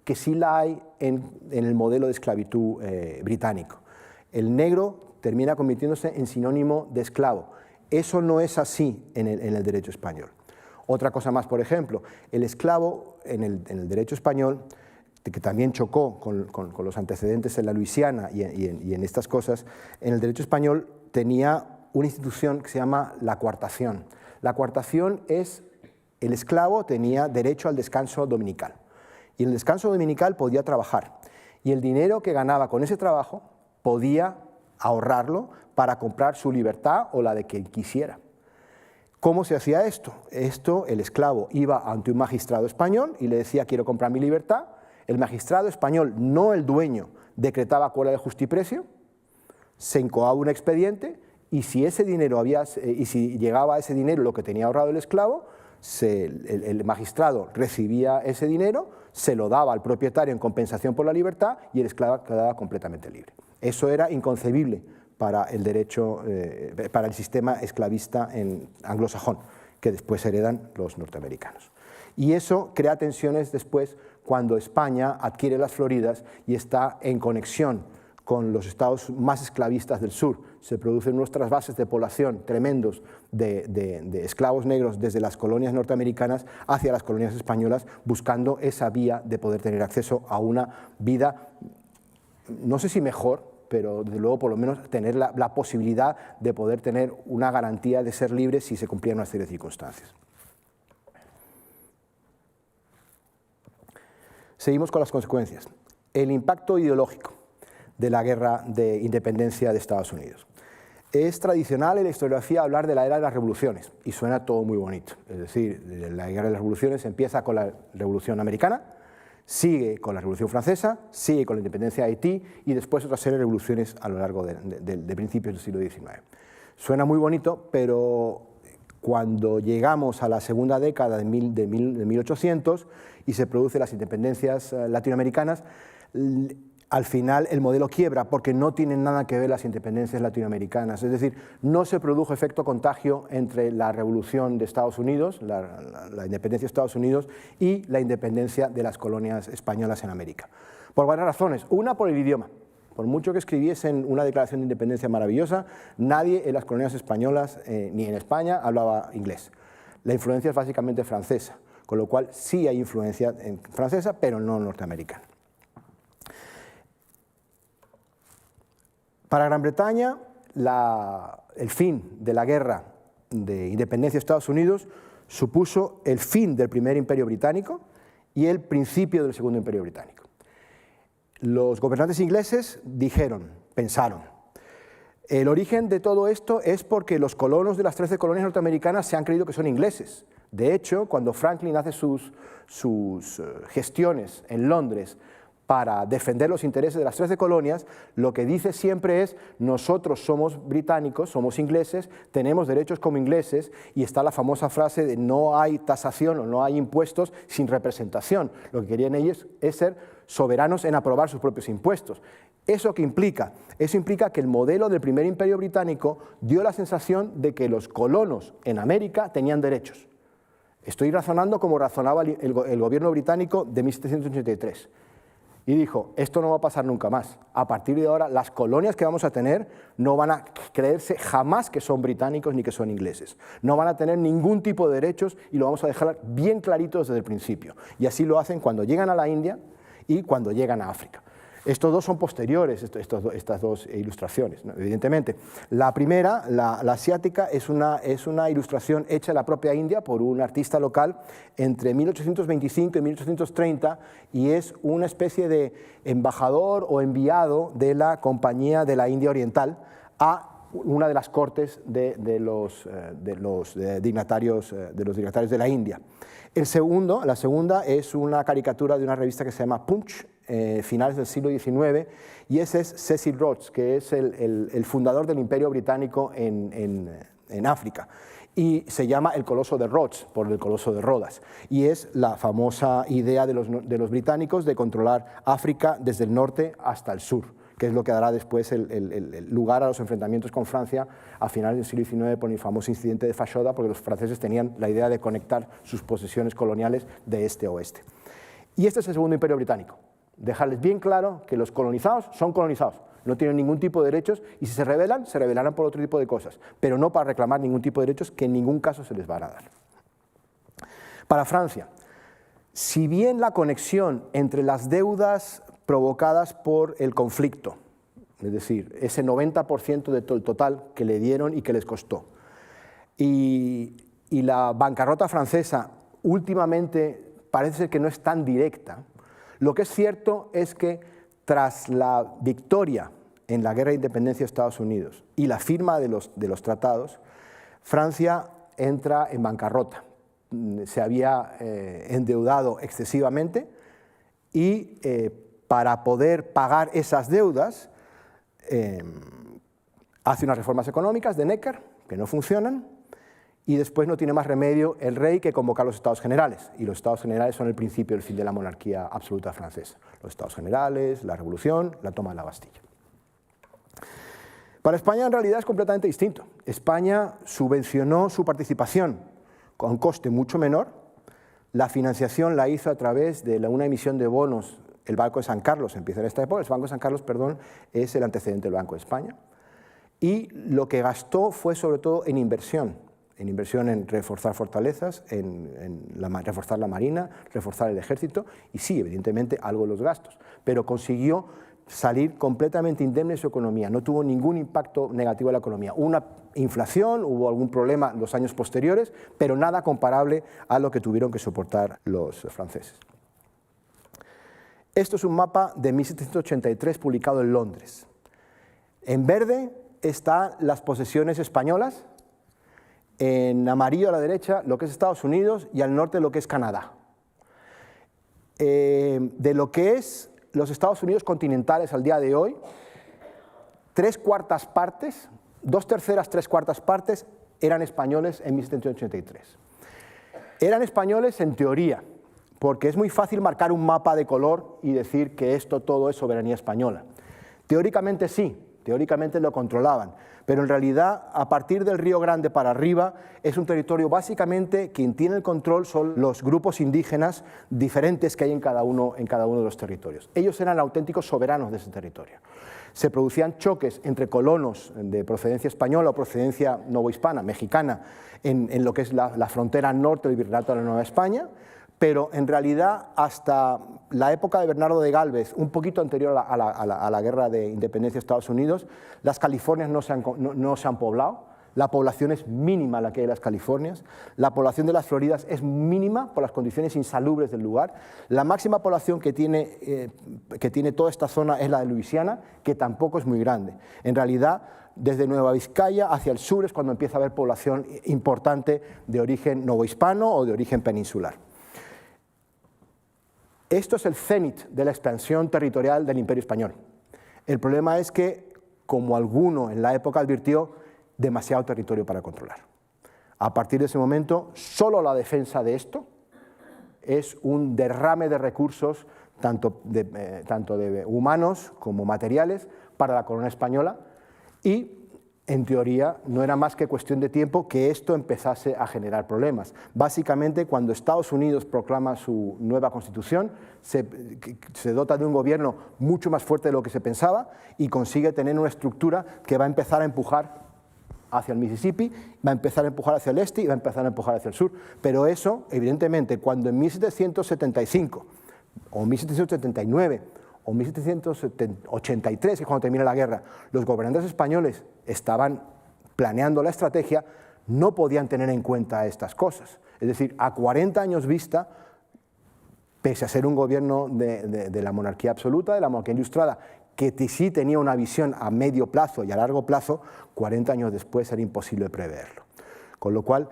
que sí la hay en el modelo de esclavitud británico. El negro termina convirtiéndose en sinónimo de esclavo. Eso no es así en el derecho español. Otra cosa más, por ejemplo, el esclavo en el derecho español, que también chocó con los antecedentes en la Luisiana y en estas cosas, en el derecho español tenía una institución que se llama la coartación. La coartación es, el esclavo tenía derecho al descanso dominical, y en el descanso dominical podía trabajar, y el dinero que ganaba con ese trabajo podía ahorrarlo para comprar su libertad o la de quien quisiera. ¿Cómo se hacía esto? El esclavo iba ante un magistrado español y le decía: quiero comprar mi libertad. El magistrado español, no el dueño, decretaba cuál era el justiprecio, se incoaba un expediente, y si ese dinero si llegaba a ese dinero lo que tenía ahorrado el esclavo, el magistrado recibía ese dinero, se lo daba al propietario en compensación por la libertad, y el esclavo quedaba completamente libre. Eso era inconcebible para el derecho, para el sistema esclavista anglosajón, que después heredan los norteamericanos. Y eso crea tensiones después cuando España adquiere las Floridas y está en conexión con los estados más esclavistas del sur. Se producen unos trasvases de población tremendos de esclavos negros desde las colonias norteamericanas hacia las colonias españolas, buscando esa vía de poder tener acceso a una vida, no sé si mejor, pero desde luego por lo menos tener la posibilidad de poder tener una garantía de ser libres si se cumplían una serie de circunstancias. Seguimos con las consecuencias. El impacto ideológico de la guerra de independencia de Estados Unidos. Es tradicional en la historiografía hablar de la era de las revoluciones, y suena todo muy bonito. Es decir, la guerra de las revoluciones empieza con la Revolución Americana, sigue con la Revolución Francesa, sigue con la independencia de Haití, y después otra serie de revoluciones a lo largo de principios del siglo XIX. Suena muy bonito, pero cuando llegamos a la segunda década de 1800 y se producen las independencias latinoamericanas, al final el modelo quiebra, porque no tienen nada que ver las independencias latinoamericanas. Es decir, no se produjo efecto contagio entre la revolución de Estados Unidos, la independencia de Estados Unidos, y la independencia de las colonias españolas en América. Por varias razones. Una, por el idioma. Por mucho que escribiesen una declaración de independencia maravillosa, nadie en las colonias españolas ni en España hablaba inglés. La influencia es básicamente francesa, con lo cual sí hay influencia francesa, pero no norteamericana. Para Gran Bretaña, el fin de la guerra de independencia de Estados Unidos supuso el fin del primer imperio británico y el principio del segundo imperio británico. Los gobernantes ingleses pensaron, el origen de todo esto es porque los colonos de las 13 colonias norteamericanas se han creído que son ingleses. De hecho, cuando Franklin hace sus gestiones en Londres para defender los intereses de las 13 colonias, lo que dice siempre es: nosotros somos británicos, somos ingleses, tenemos derechos como ingleses, y está la famosa frase de no hay tasación o no hay impuestos sin representación. Lo que querían ellos es ser soberanos en aprobar sus propios impuestos. ¿Eso qué implica? Eso implica que el modelo del primer imperio británico dio la sensación de que los colonos en América tenían derechos. Estoy razonando como razonaba el gobierno británico de 1783. Y dijo: esto no va a pasar nunca más. A partir de ahora, las colonias que vamos a tener no van a creerse jamás que son británicos ni que son ingleses. No van a tener ningún tipo de derechos, y lo vamos a dejar bien clarito desde el principio. Y así lo hacen cuando llegan a la India y cuando llegan a África. Estos dos son posteriores, estas dos ilustraciones, ¿no? Evidentemente. La primera, la asiática, es una ilustración hecha en la propia India por un artista local entre 1825 y 1830 y es una especie de embajador o enviado de la Compañía de la India Oriental a una de las cortes de los dignatarios de la India. La segunda es una caricatura de una revista que se llama Punch, finales del siglo XIX, y ese es Cecil Rhodes, que es el fundador del Imperio Británico en África, y se llama el Coloso de Rhodes, por el Coloso de Rodas, y es la famosa idea de los británicos de controlar África desde el norte hasta el sur, que es lo que dará después el lugar a los enfrentamientos con Francia a finales del siglo XIX por el famoso incidente de Fashoda, porque los franceses tenían la idea de conectar sus posesiones coloniales de este a oeste. Y este es el segundo imperio británico. Dejarles bien claro que los colonizados son colonizados, no tienen ningún tipo de derechos y si se rebelan, se rebelarán por otro tipo de cosas, pero no para reclamar ningún tipo de derechos que en ningún caso se les van a dar. Para Francia, si bien la conexión entre las deudas provocadas por el conflicto, es decir, ese 90% del total que le dieron y que les costó, y la bancarrota francesa últimamente parece ser que no es tan directa, lo que es cierto es que tras la victoria en la guerra de independencia de Estados Unidos y la firma de los tratados, Francia entra en bancarrota. Se había endeudado excesivamente y para poder pagar esas deudas hace unas reformas económicas de Necker que no funcionan y después no tiene más remedio el rey que convocar los Estados Generales, y los Estados Generales son el principio del fin de la monarquía absoluta francesa. Los Estados Generales, la Revolución, la toma de la Bastilla. Para España en realidad es completamente distinto. España subvencionó su participación con coste mucho menor, la financiación la hizo a través de una emisión de bonos. El Banco de San Carlos empieza en esta época, el Banco de San Carlos, perdón, es el antecedente del Banco de España, y lo que gastó fue sobre todo en inversión en reforzar fortalezas, reforzar la marina, reforzar el ejército, y sí, evidentemente, algo de los gastos, pero consiguió salir completamente indemne de su economía, no tuvo ningún impacto negativo en la economía. Hubo una inflación, hubo algún problema en los años posteriores, pero nada comparable a lo que tuvieron que soportar los franceses. Esto es un mapa de 1783 publicado en Londres. En verde están las posesiones españolas, en amarillo a la derecha lo que es Estados Unidos y al norte lo que es Canadá. De lo que es los Estados Unidos continentales al día de hoy, 3/4 partes, 2/3, 3/4 partes eran españoles en 1783. Eran españoles en teoría, porque es muy fácil marcar un mapa de color y decir que esto todo es soberanía española. Teóricamente sí, teóricamente lo controlaban, pero en realidad a partir del Río Grande para arriba es un territorio básicamente quien tiene el control son los grupos indígenas diferentes que hay en cada uno de los territorios. Ellos eran auténticos soberanos de ese territorio. Se producían choques entre colonos de procedencia española o procedencia novohispana, mexicana, en lo que es la frontera norte del Virreinato de la Nueva España, pero en realidad hasta la época de Bernardo de Gálvez, un poquito anterior a la guerra de independencia de Estados Unidos, las Californias no se han poblado, la población es mínima la que hay en las Californias, la población de las Floridas es mínima por las condiciones insalubres del lugar, la máxima población que tiene toda esta zona es la de Luisiana, que tampoco es muy grande. En realidad, desde Nueva Vizcaya hacia el sur es cuando empieza a haber población importante de origen novohispano o de origen peninsular. Esto es el cenit de la expansión territorial del Imperio Español. El problema es que, como alguno en la época advirtió, demasiado territorio para controlar. A partir de ese momento, solo la defensa de esto es un derrame de recursos, tanto de humanos como materiales, para la corona española y, en teoría, no era más que cuestión de tiempo que esto empezase a generar problemas. Básicamente, cuando Estados Unidos proclama su nueva constitución, se dota de un gobierno mucho más fuerte de lo que se pensaba y consigue tener una estructura que va a empezar a empujar hacia el Mississippi, va a empezar a empujar hacia el este y va a empezar a empujar hacia el sur. Pero eso, evidentemente, cuando en 1775 o 1779 o 1783, que es cuando termina la guerra, los gobernantes españoles estaban planeando la estrategia, no podían tener en cuenta estas cosas. Es decir, a 40 años vista, pese a ser un gobierno de la monarquía absoluta, de la monarquía ilustrada, que sí tenía una visión a medio plazo y a largo plazo, 40 años después era imposible preverlo. Con lo cual,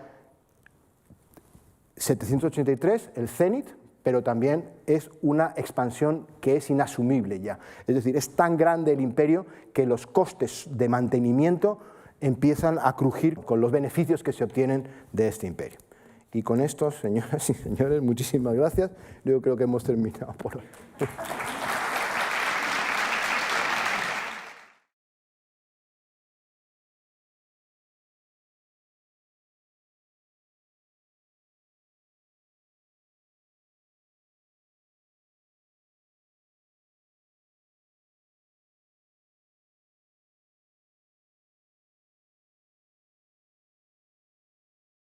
783, el cenit, pero también es una expansión que es inasumible ya. Es decir, es tan grande el imperio que los costes de mantenimiento empiezan a crujir con los beneficios que se obtienen de este imperio. Y con esto, señoras y señores, muchísimas gracias. Yo creo que hemos terminado por hoy.